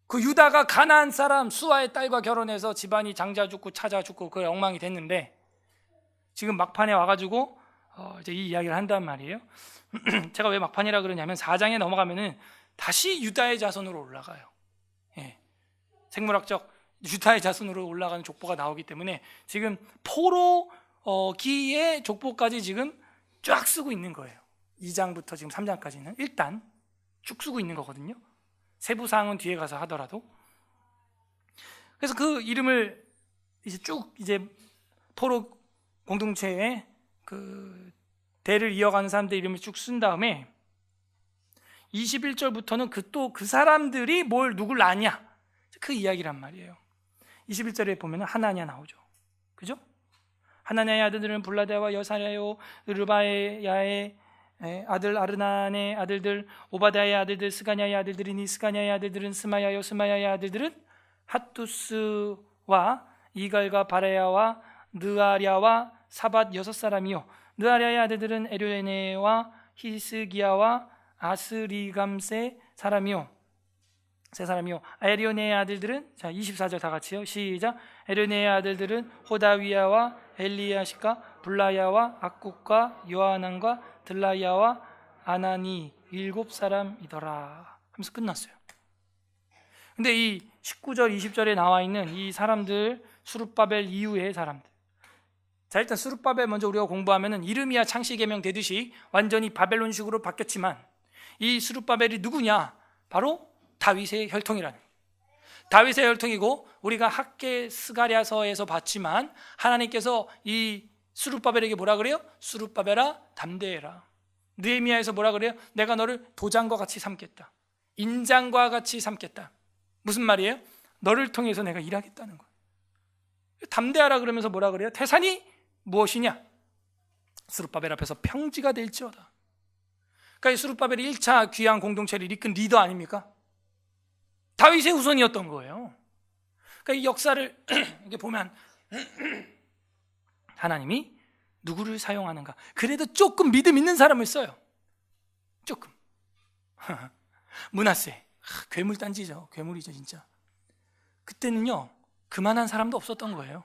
Speaker 1: 그 유다가 가나안 사람 수아의 딸과 결혼해서 집안이 장자 죽고 차자 죽고 그 엉망이 됐는데 지금 막판에 와가지고 이제 이 이야기를 한단 말이에요. 제가 왜 막판이라 그러냐면 4장에 넘어가면은 다시 유다의 자손으로 올라가요. 예. 생물학적 유다의 자손으로 올라가는 족보가 나오기 때문에 지금 포로기의 족보까지 지금 쫙 쓰고 있는 거예요. 2장부터 지금 3장까지는 일단 쭉 쓰고 있는 거거든요. 세부 사항은 뒤에 가서 하더라도. 그래서 그 이름을 이제 쭉 이제 포로 공동체의 그 대를 이어가는 사람들 이름을 쭉 쓴 다음에 21절부터는 그 사람들이 누굴 아냐 그 이야기란 말이에요. 21절에 보면 하나냐 나오죠. 그죠? 하나냐의 아들들은 블라데와 여사랴요 르바야의 아들 아르난의 아들들 오바다의 아들들 스가냐의 아들들이니 스가냐의 아들들은 스마야요 스마야의 아들들은 핫투스와 이갈과 바레야와 느아랴와 사밧 6사람이요 느아랴의 아들들은 에르네와 히스기야와 아스리감세 사람이요 세 사람이요 에르네의 아들들은 자 24절 다 같이요 시작 에르네의 아들들은 호다위야와 엘리야십과 블라야와 악국과 요하난과 들라야와 아나니 7사람이더라 하면서 끝났어요. 근데 이 19절 20절에 나와 있는 이 사람들 수룹바벨 이후의 사람들 자 일단 수룹바벨 먼저 우리가 공부하면은 이름이야 창시계명 되듯이 완전히 바벨론식으로 바뀌었지만 이 수룹바벨이 누구냐 바로 다윗의 혈통이라는 다윗의 혈통이고 우리가 학계 스가랴서에서 봤지만 하나님께서 이 수룹바벨에게 뭐라 그래요? 수룹바벨아 담대해라 느헤미야에서 뭐라 그래요? 내가 너를 도장과 같이 삼겠다, 인장과 같이 삼겠다. 무슨 말이에요? 너를 통해서 내가 일하겠다는 거예요. 담대하라 그러면서 뭐라 그래요? 태산이 무엇이냐? 스룹바벨 앞에서 평지가 될지어다. 그러니까 이 스룹바벨이 1차 귀한 공동체를 이끈 리더 아닙니까? 다윗의 후손이었던 거예요. 그러니까 이 역사를 이렇게 보면 하나님이 누구를 사용하는가? 그래도 조금 믿음 있는 사람을 써요. 조금. 므낫세, 괴물단지죠. 괴물이죠 진짜. 그때는요 그만한 사람도 없었던 거예요.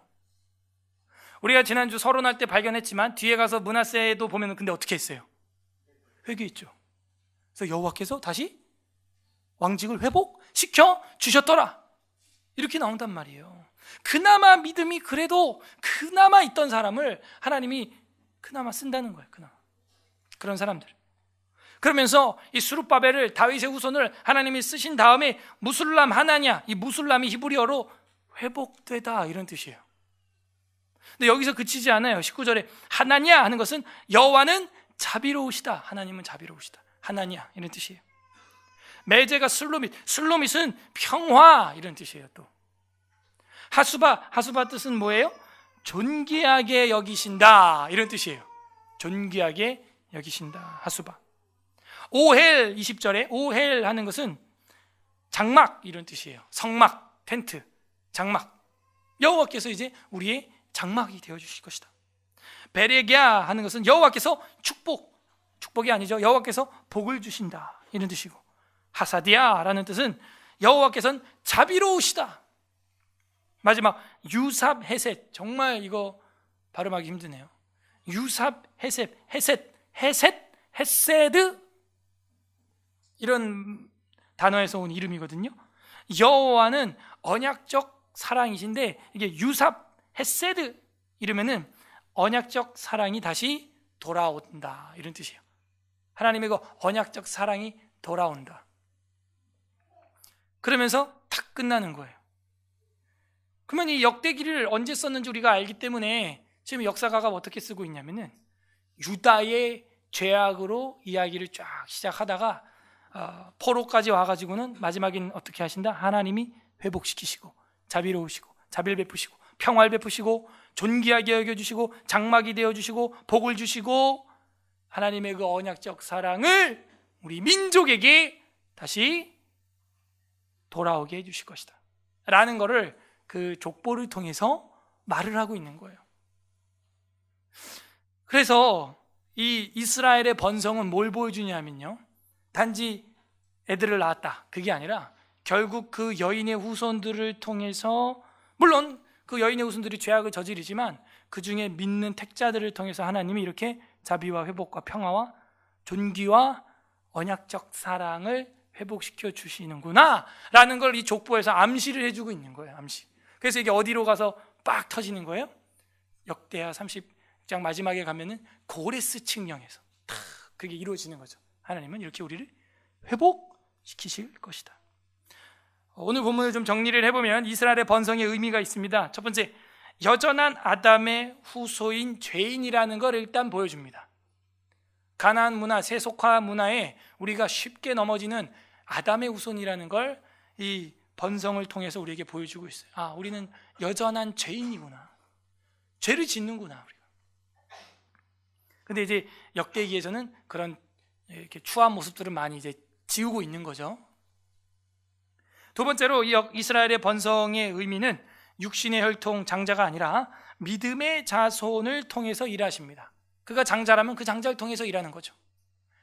Speaker 1: 우리가 지난주 서론할 때 발견했지만 뒤에 가서 므낫세도 보면 근데 어떻게 했어요? 회개했죠. 그래서 여호와께서 다시 왕직을 회복시켜 주셨더라, 이렇게 나온단 말이에요. 그나마 믿음이 그래도 그나마 있던 사람을 하나님이 그나마 쓴다는 거예요. 그나마 그런 사람들. 그러면서 이 스룹바벨을, 다윗의 후손을 하나님이 쓰신 다음에 무술람 하나냐, 이 무술람이 히브리어로 회복되다 이런 뜻이에요. 근데 여기서 그치지 않아요. 19절에 하나냐 하는 것은 여호와는 자비로우시다, 하나님은 자비로우시다, 하나냐 이런 뜻이에요. 메제가 슬로밋, 슬로밋은 평화 이런 뜻이에요. 또 하수바, 하수바 뜻은 뭐예요? 존귀하게 여기신다 이런 뜻이에요. 존귀하게 여기신다, 하수바. 오헬, 20절에 오헬 하는 것은 장막 이런 뜻이에요. 성막, 텐트, 장막. 여호와께서 이제 우리의 장막이 되어주실 것이다. 베레기야 하는 것은 여호와께서 축복이 아니죠. 여호와께서 복을 주신다 이런 뜻이고, 하사디아라는 뜻은 여호와께서는 자비로우시다. 마지막 유삽 헤셋, 정말 이거 발음하기 힘드네요. 유삽 헤셋, 헤세드 이런 단어에서 온 이름이거든요. 여호와는 언약적 사랑이신데 이게 유삽 헤세드 이러면은 언약적 사랑이 다시 돌아온다 이런 뜻이에요. 하나님의 그 언약적 사랑이 돌아온다. 그러면서 탁 끝나는 거예요. 그러면 이 역대기를 언제 썼는지 우리가 알기 때문에 지금 역사가가 어떻게 쓰고 있냐면은 유다의 죄악으로 이야기를 쫙 시작하다가 포로까지 와가지고는 마지막엔 어떻게 하신다? 하나님이 회복시키시고 자비로우시고 자비를 베푸시고 평화를 베푸시고 존귀하게 여겨주시고 장막이 되어주시고 복을 주시고 하나님의 그 언약적 사랑을 우리 민족에게 다시 돌아오게 해주실 것이다 라는 거를 그 족보를 통해서 말을 하고 있는 거예요. 그래서 이 이스라엘의 번성은 뭘 보여주냐면요, 단지 애들을 낳았다 그게 아니라 결국 그 여인의 후손들을 통해서, 물론 그 여인의 후손들이 죄악을 저지르지만 그 중에 믿는 택자들을 통해서 하나님이 이렇게 자비와 회복과 평화와 존귀와 언약적 사랑을 회복시켜 주시는구나 라는 걸 이 족보에서 암시를 해주고 있는 거예요. 암시. 그래서 이게 어디로 가서 빡 터지는 거예요? 역대하 30장 마지막에 가면은 고레스 칙령에서 탁 그게 이루어지는 거죠. 하나님은 이렇게 우리를 회복시키실 것이다. 오늘 본문을 좀 정리를 해보면 이스라엘의 번성의 의미가 있습니다. 첫 번째, 여전한 아담의 후손인 죄인이라는 걸 일단 보여줍니다. 가나안 문화, 세속화 문화에 우리가 쉽게 넘어지는 아담의 후손이라는 걸 이 번성을 통해서 우리에게 보여주고 있어요. 아, 우리는 여전한 죄인이구나. 죄를 짓는구나 우리가. 근데 이제 역대기에서는 그런 이렇게 추한 모습들을 많이 이제 지우고 있는 거죠. 두 번째로 이 이스라엘의 번성의 의미는 육신의 혈통 장자가 아니라 믿음의 자손을 통해서 일하십니다. 그가 장자라면 그 장자를 통해서 일하는 거죠.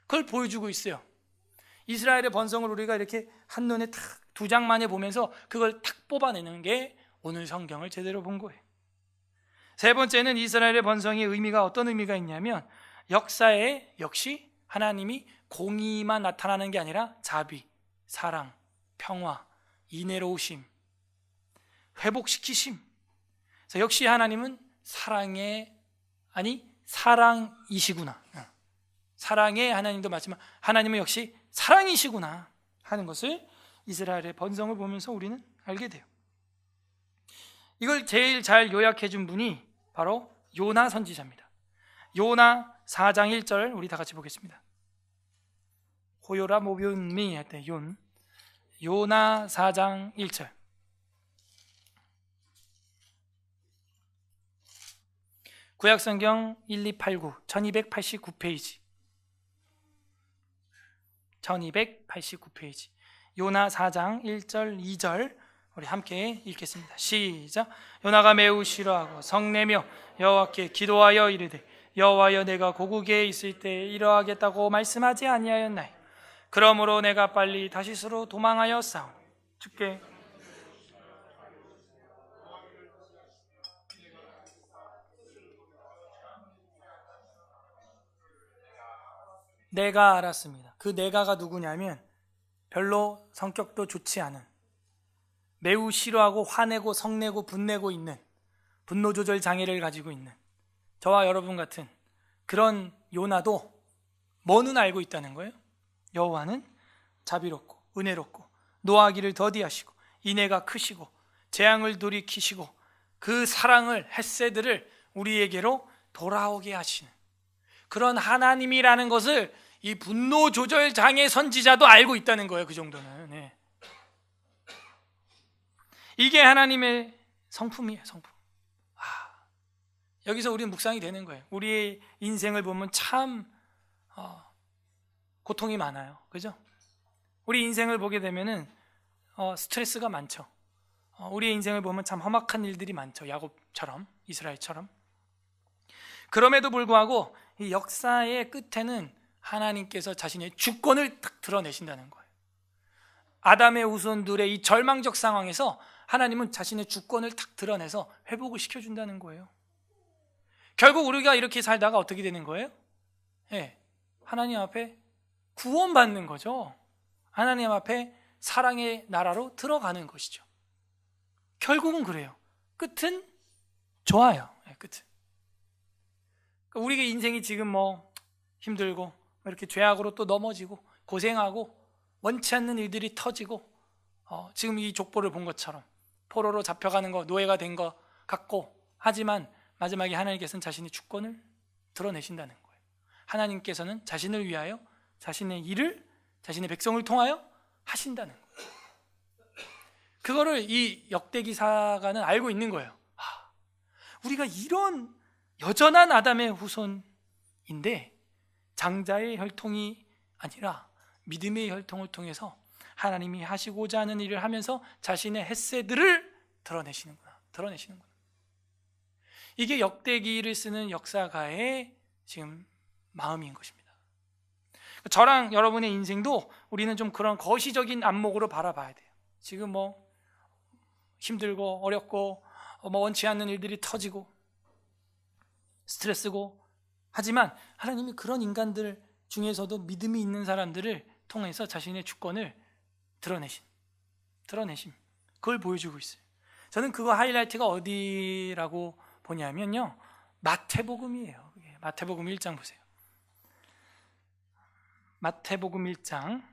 Speaker 1: 그걸 보여주고 있어요. 이스라엘의 번성을 우리가 이렇게 한눈에 탁 두 장 만에 보면서 그걸 탁 뽑아내는 게 오늘 성경을 제대로 본 거예요. 세 번째는 이스라엘의 번성의 의미가 어떤 의미가 있냐면 역사에 역시 하나님이 공의만 나타나는 게 아니라 자비, 사랑, 평화, 인애로우심, 회복시키심. 그래서 역시 하나님은 사랑이시구나. 사랑의 하나님도 맞지만 하나님은 역시 사랑이시구나 하는 것을 이스라엘의 번성을 보면서 우리는 알게 돼요. 이걸 제일 잘 요약해 준 분이 바로 요나 선지자입니다. 요나 4장 1절 우리 다 같이 보겠습니다. 호요라 모변미 했대. 요나 4장 1절. 구약성경 1289 1289페이지 1289페이지 요나 4장 1절 2절 우리 함께 읽겠습니다. 시작. 요나가 매우 싫어하고 성내며 여호와께 기도하여 이르되 여호와여 내가 고국에 있을 때 이러하겠다고 말씀하지 아니하였나요? 그러므로 내가 빨리 다시스로 도망하여 싸우니 주께 내가 알았습니다. 그 내가가 누구냐면 별로 성격도 좋지 않은, 매우 싫어하고 화내고 성내고 분내고 있는, 분노 조절 장애를 가지고 있는 저와 여러분 같은 그런 요나도 뭐는 알고 있다는 거예요? 여호와는 자비롭고 은혜롭고 노하기를 더디하시고 인애가 크시고 재앙을 돌이키시고 그 사랑을 헤세드를 우리에게로 돌아오게 하시는 그런 하나님이라는 것을 이 분노 조절 장애 선지자도 알고 있다는 거예요. 그 정도는. 네. 이게 하나님의 성품이에요. 성품. 여기서 우리는 묵상이 되는 거예요. 우리의 인생을 보면 참 고통이 많아요. 그죠? 우리 인생을 보게 되면은 스트레스가 많죠. 우리의 인생을 보면 참 험악한 일들이 많죠. 야곱처럼, 이스라엘처럼. 그럼에도 불구하고 이 역사의 끝에는 하나님께서 자신의 주권을 딱 드러내신다는 거예요. 아담의 후손들의 이 절망적 상황에서 하나님은 자신의 주권을 딱 드러내서 회복을 시켜준다는 거예요. 결국 우리가 이렇게 살다가 어떻게 되는 거예요? 네, 하나님 앞에 구원받는 거죠. 하나님 앞에 사랑의 나라로 들어가는 것이죠. 결국은 그래요. 끝은 좋아요. 네, 끝은. 우리의 인생이 지금 힘들고 이렇게 죄악으로 또 넘어지고 고생하고 원치 않는 일들이 터지고 지금 이 족보를 본 것처럼 포로로 잡혀가는 거, 노예가 된 것 같고, 하지만 마지막에 하나님께서는 자신의 주권을 드러내신다는 거예요. 하나님께서는 자신을 위하여 자신의 일을 자신의 백성을 통하여 하신다는 거예요. 그거를 이 역대기사가는 알고 있는 거예요. 우리가 이런 여전한 아담의 후손인데 장자의 혈통이 아니라 믿음의 혈통을 통해서 하나님이 하시고자 하는 일을 하면서 자신의 헤세드를 드러내시는구나. 이게 역대기를 쓰는 역사가의 지금 마음인 것입니다. 저랑 여러분의 인생도 우리는 좀 그런 거시적인 안목으로 바라봐야 돼요. 지금 힘들고 어렵고 원치 않는 일들이 터지고 스트레스고, 하지만 하나님이 그런 인간들 중에서도 믿음이 있는 사람들을 통해서 자신의 주권을 드러내심 그걸 보여주고 있어요. 저는 그거 하이라이트가 어디라고 보냐면요, 마태복음이에요. 마태복음 1장 보세요. 마태복음 1장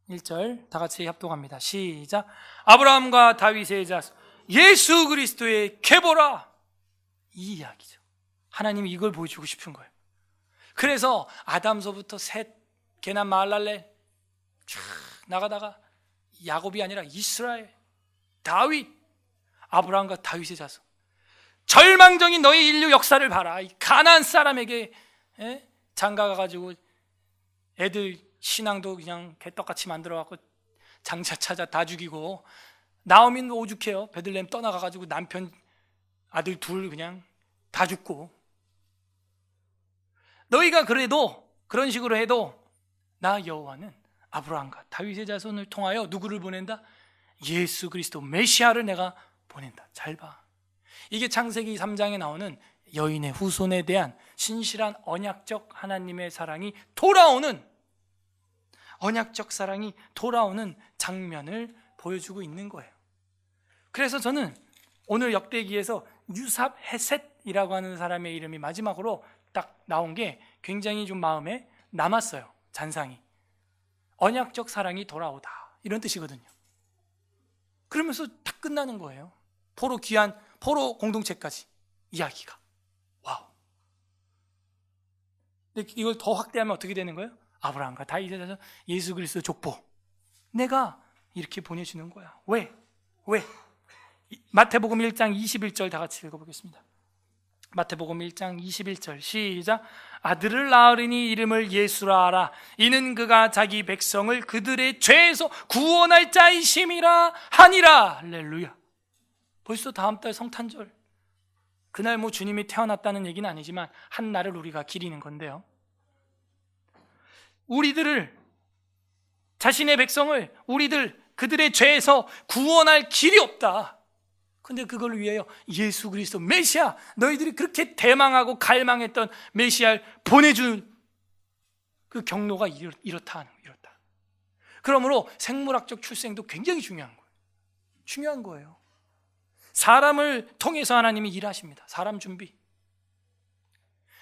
Speaker 1: 1절 다 같이 합독합니다. 시작. 아브라함과 다윗의 자손 예수 그리스도의 계보라, 이 이야기죠. 하나님이 이걸 보여주고 싶은 거예요. 그래서 아담서부터 셋, 게나 마할랄렐 쫙 나가다가 야곱이 아니라 이스라엘, 다윗, 아브라함과 다윗의 자손, 절망적인 너희 인류 역사를 봐라. 이 가나안 사람에게 장가가가지고 애들 신앙도 그냥 개떡같이 만들어갖고 장차 찾아 다 죽이고, 나오미는 오죽해요. 베들레헴 떠나가가지고 남편 아들 둘 그냥 다 죽고, 너희가 그래도 그런 식으로 해도 나 여호와는 아브라함과 다윗의 자손을 통하여 누구를 보낸다? 예수 그리스도 메시아를 내가 보낸다. 잘 봐. 이게 창세기 3장에 나오는 여인의 후손에 대한 신실한 언약적 하나님의 사랑이 돌아오는, 언약적 사랑이 돌아오는 장면을 보여주고 있는 거예요. 그래서 저는 오늘 역대기에서 유삽 헤셋이라고 하는 사람의 이름이 마지막으로 딱 나온 게 굉장히 좀 마음에 남았어요. 잔상이. 언약적 사랑이 돌아오다, 이런 뜻이거든요. 그러면서 딱 끝나는 거예요. 포로 귀한 포로 공동체까지 이야기가. 와우. 근데 이걸 더 확대하면 어떻게 되는 거예요? 아브라함과 다윗에서 예수 그리스도 족보 내가 이렇게 보내주는 거야. 왜? 마태복음 1장 21절 다 같이 읽어보겠습니다. 마태복음 1장 21절 시작. 아들을 낳으리니 이름을 예수라 하라. 이는 그가 자기 백성을 그들의 죄에서 구원할 자이심이라 하니라. 할렐루야. 벌써 다음 달 성탄절, 그날 뭐 주님이 태어났다는 얘기는 아니지만 한 날을 우리가 기리는 건데요, 우리들을, 자신의 백성을 그들의 죄에서 구원할 길이 없다. 근데 그걸 위하여 예수 그리스도 메시아, 너희들이 그렇게 대망하고 갈망했던 메시아를 보내준 그 경로가 이렇다. 그러므로 생물학적 출생도 굉장히 중요한 거예요. 사람을 통해서 하나님이 일하십니다. 사람 준비.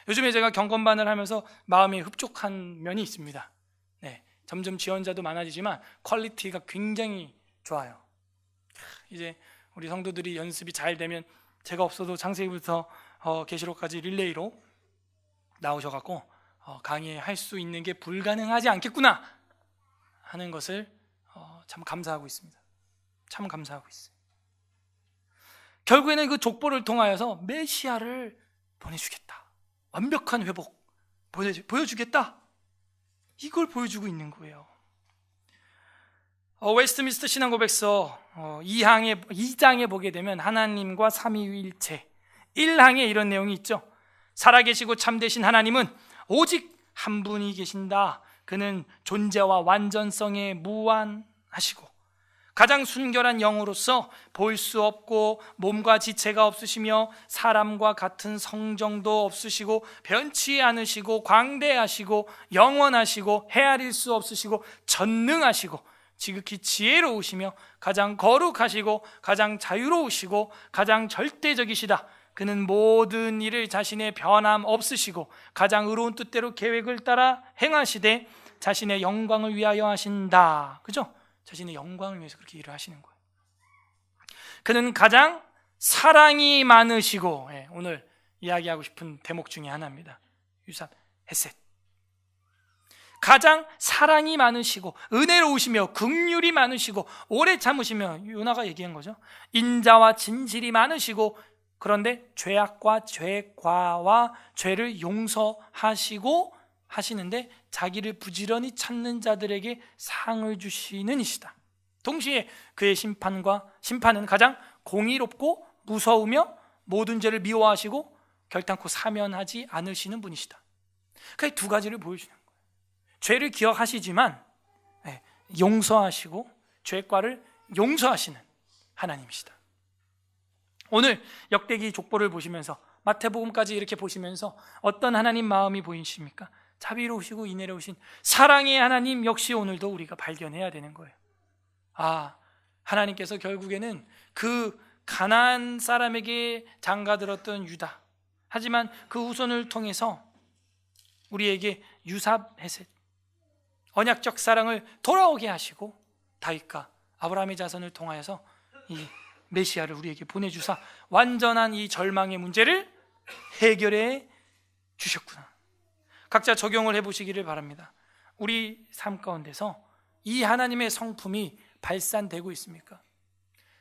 Speaker 1: 요즘에 제가 경건반을 하면서 마음이 흡족한 면이 있습니다. 네, 점점 지원자도 많아지지만 퀄리티가 굉장히 좋아요. 이제 우리 성도들이 연습이 잘 되면 제가 없어도 창세기부터 계시록까지 릴레이로 나오셔갖고 강의할 수 있는 게 불가능하지 않겠구나 하는 것을 참 감사하고 있습니다. 참 감사하고 있어요. 결국에는 그 족보를 통하여서 메시아를 보내주겠다, 완벽한 회복 보여주겠다, 이걸 보여주고 있는 거예요. 웨스트민스터 신앙고백서 2장에 보게 되면 하나님과 삼위일체 1항에 이런 내용이 있죠. 살아계시고 참되신 하나님은 오직 한 분이 계신다. 그는 존재와 완전성에 무한하시고 가장 순결한 영으로서 볼 수 없고 몸과 지체가 없으시며 사람과 같은 성정도 없으시고 변치 않으시고 광대하시고 영원하시고 헤아릴 수 없으시고 전능하시고 지극히 지혜로우시며 가장 거룩하시고 가장 자유로우시고 가장 절대적이시다. 그는 모든 일을 자신의 변함 없으시고 가장 의로운 뜻대로 계획을 따라 행하시되 자신의 영광을 위하여 하신다. 그죠? 자신의 영광을 위해서 그렇게 일을 하시는 거예요. 그는 가장 사랑이 많으시고, 오늘 이야기하고 싶은 대목 중에 하나입니다. 유사 헤셋. 가장 사랑이 많으시고 은혜로우시며 긍휼이 많으시고 오래 참으시며, 요나가 얘기한 거죠. 인자와 진실이 많으시고 그런데 죄악과 죄과와 죄를 용서하시고 하시는데 자기를 부지런히 찾는 자들에게 상을 주시는 이시다. 동시에 그의 심판은 가장 공의롭고 무서우며 모든 죄를 미워하시고 결단코 사면하지 않으시는 분이시다. 그 두 가지를 보여주는 거예요. 죄를 기억하시지만 용서하시고 죄과를 용서하시는 하나님이시다. 오늘 역대기 족보를 보시면서 마태복음까지 이렇게 보시면서 어떤 하나님 마음이 보이십니까? 자비로우시고 인애로우신 사랑의 하나님 역시 오늘도 우리가 발견해야 되는 거예요. 하나님께서 결국에는 그 가나안 사람에게 장가들었던 유다, 하지만 그 후손을 통해서 우리에게 유삽헤셋, 언약적 사랑을 돌아오게 하시고 다윗과 아브라함의 자손을 통하여서 이 메시아를 우리에게 보내주사 완전한 이 절망의 문제를 해결해 주셨구나. 각자 적용을 해보시기를 바랍니다. 우리 삶 가운데서 이 하나님의 성품이 발산되고 있습니까?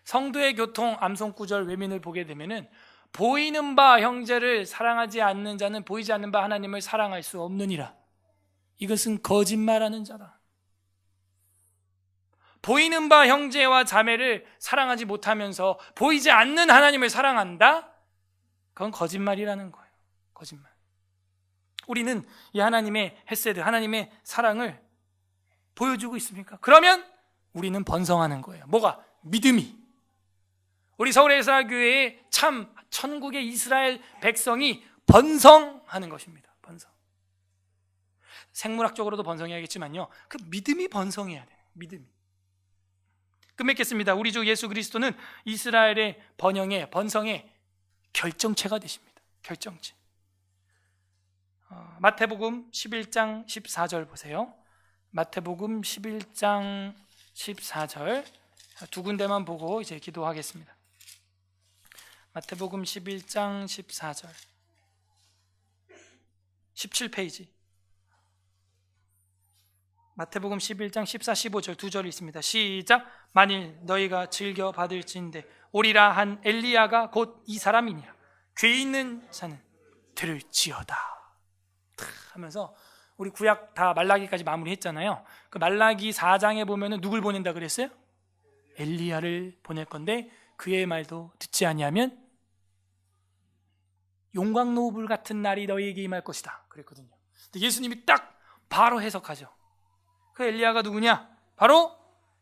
Speaker 1: 성도의 교통 암송구절 외면을 보게 되면은 보이는 바 형제를 사랑하지 않는 자는 보이지 않는 바 하나님을 사랑할 수 없느니라. 이것은 거짓말하는 자다. 보이는 바 형제와 자매를 사랑하지 못하면서 보이지 않는 하나님을 사랑한다? 그건 거짓말이라는 거예요. 거짓말. 우리는 이 하나님의 헤세드, 하나님의 사랑을 보여주고 있습니까? 그러면 우리는 번성하는 거예요. 뭐가? 믿음이. 우리 서울예수교회의 참 천국의 이스라엘 백성이 번성하는 것입니다. 번성. 생물학적으로도 번성해야겠지만요, 그 믿음이 번성해야 돼요. 믿음이. 끝맺겠습니다. 우리 주 예수 그리스도는 이스라엘의 번성의 결정체가 되십니다. 결정체. 마태복음 11장 14절 보세요. 마태복음 11장 14절 두 군데만 보고 이제 기도하겠습니다. 마태복음 11장 14절 17페이지. 마태복음 11장 14, 15절 두 절이 있습니다. 시작. 만일 너희가 즐겨 받을진대 오리라 한 엘리야가 곧 이 사람이니라. 귀 있는 자는 들을지어다 하면서 우리 구약 다 말라기까지 마무리했잖아요. 그 말라기 4장에 보면은 누굴 보낸다 그랬어요? 엘리야를 보낼 건데 그의 말도 듣지 아니하면 용광로불 같은 날이 너희에게 임할 것이다 그랬거든요. 근데 예수님이 딱 바로 해석하죠. 그 엘리야가 누구냐? 바로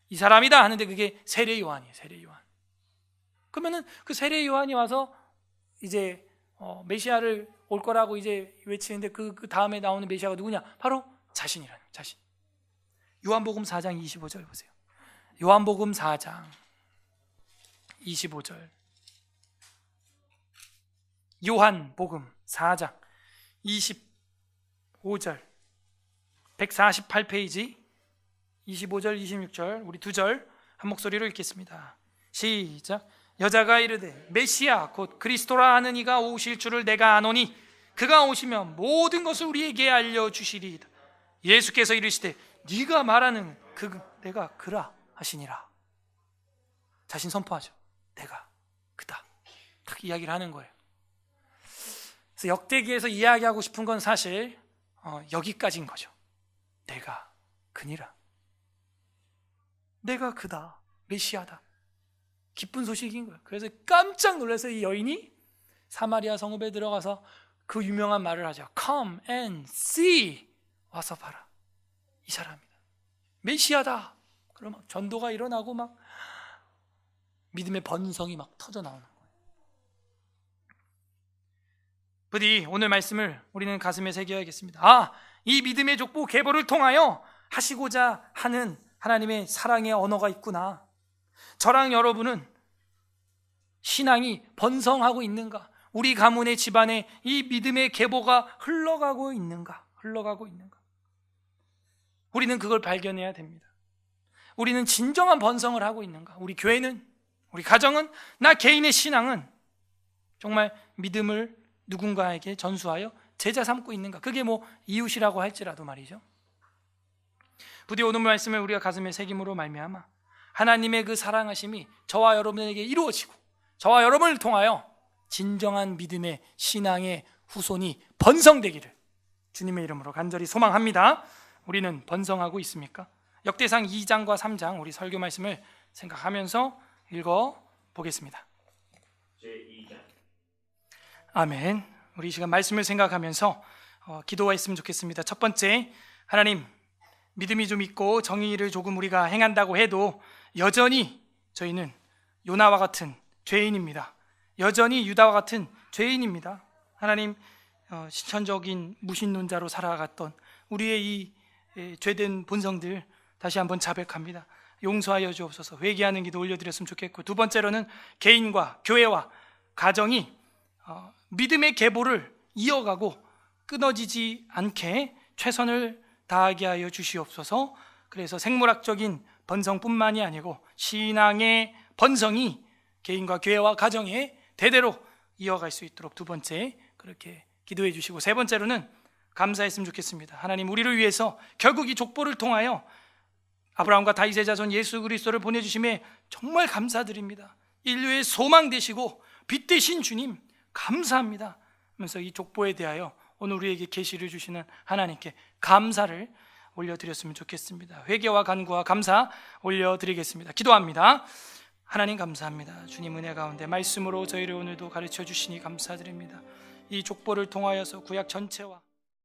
Speaker 1: 이 사람이다 하는데 그게 세례 요한이에요. 세례 요한. 그러면은 그 세례 요한이 와서 이제 메시아를 올 거라고 이제 외치는데 그 다음에 나오는 메시아가 누구냐? 바로 자신이라는 자신. 요한복음 4장 25절 보세요. 요한복음 4장 25절. 요한복음 4장 25절 148페이지 25절 26절 우리 두 절 한 목소리로 읽겠습니다. 시작. 여자가 이르되 메시아 곧 그리스도라 하는 이가 오실 줄을 내가 아노니 그가 오시면 모든 것을 우리에게 알려주시리이다. 예수께서 이르시되 네가 말하는 내가 그라 하시니라. 자신 선포하죠. 내가 그다. 딱 이야기를 하는 거예요. 그래서 역대기에서 이야기하고 싶은 건 사실 여기까지인 거죠. 내가 그니라. 내가 그다. 메시아다. 기쁜 소식인 거예요. 그래서 깜짝 놀라서 이 여인이 사마리아 성읍에 들어가서 그 유명한 말을 하죠. Come and see. 와서 봐라. 이 사람이다. 메시아다. 그러면 전도가 일어나고 막 믿음의 번성이 막 터져 나오는 거예요. 부디 오늘 말씀을 우리는 가슴에 새겨야겠습니다. 이 믿음의 족보 계보를 통하여 하시고자 하는 하나님의 사랑의 언어가 있구나. 저랑 여러분은 신앙이 번성하고 있는가? 우리 가문의 집안에 이 믿음의 계보가 흘러가고 있는가? 우리는 그걸 발견해야 됩니다. 우리는 진정한 번성을 하고 있는가? 우리 교회는, 우리 가정은, 나 개인의 신앙은 정말 믿음을 누군가에게 전수하여 제자 삼고 있는가? 그게 뭐 이웃이라고 할지라도 말이죠. 부디 오늘 말씀을 우리가 가슴에 새김으로 말미암아 하나님의 그 사랑하심이 저와 여러분에게 이루어지고 저와 여러분을 통하여 진정한 믿음의 신앙의 후손이 번성되기를 주님의 이름으로 간절히 소망합니다. 우리는 번성하고 있습니까? 역대상 2장과 3장 우리 설교 말씀을 생각하면서 읽어보겠습니다. 제2장. 아멘. 우리 이 시간 말씀을 생각하면서 기도가 있으면 좋겠습니다. 첫 번째, 하나님, 믿음이 좀 있고 정의를 조금 우리가 행한다고 해도 여전히 저희는 요나와 같은 죄인입니다. 여전히 유다와 같은 죄인입니다. 하나님, 신천적인 무신론자로 살아갔던 우리의 이 죄된 본성들 다시 한번 자백합니다. 용서하여 주옵소서. 회개하는 기도 올려드렸으면 좋겠고, 두 번째로는 개인과 교회와 가정이 믿음의 계보를 이어가고 끊어지지 않게 최선을 다하게 하여 주시옵소서. 그래서 생물학적인 번성뿐만이 아니고 신앙의 번성이 개인과 교회와 가정에 대대로 이어갈 수 있도록 두 번째 그렇게 기도해 주시고, 세 번째로는 감사했으면 좋겠습니다. 하나님, 우리를 위해서 결국 이 족보를 통하여 아브라함과 다윗의 자손 예수 그리스도를 보내주심에 정말 감사드립니다. 인류의 소망 되시고 빛 되신 주님 감사합니다 하면서 이 족보에 대하여 오늘 우리에게 계시를 주시는 하나님께 감사를 올려드렸으면 좋겠습니다. 회개와 간구와 감사 올려드리겠습니다. 기도합니다. 하나님 감사합니다. 주님 은혜 가운데 말씀으로 저희를 오늘도 가르쳐 주시니 감사드립니다. 이 족보를 통하여서 구약 전체와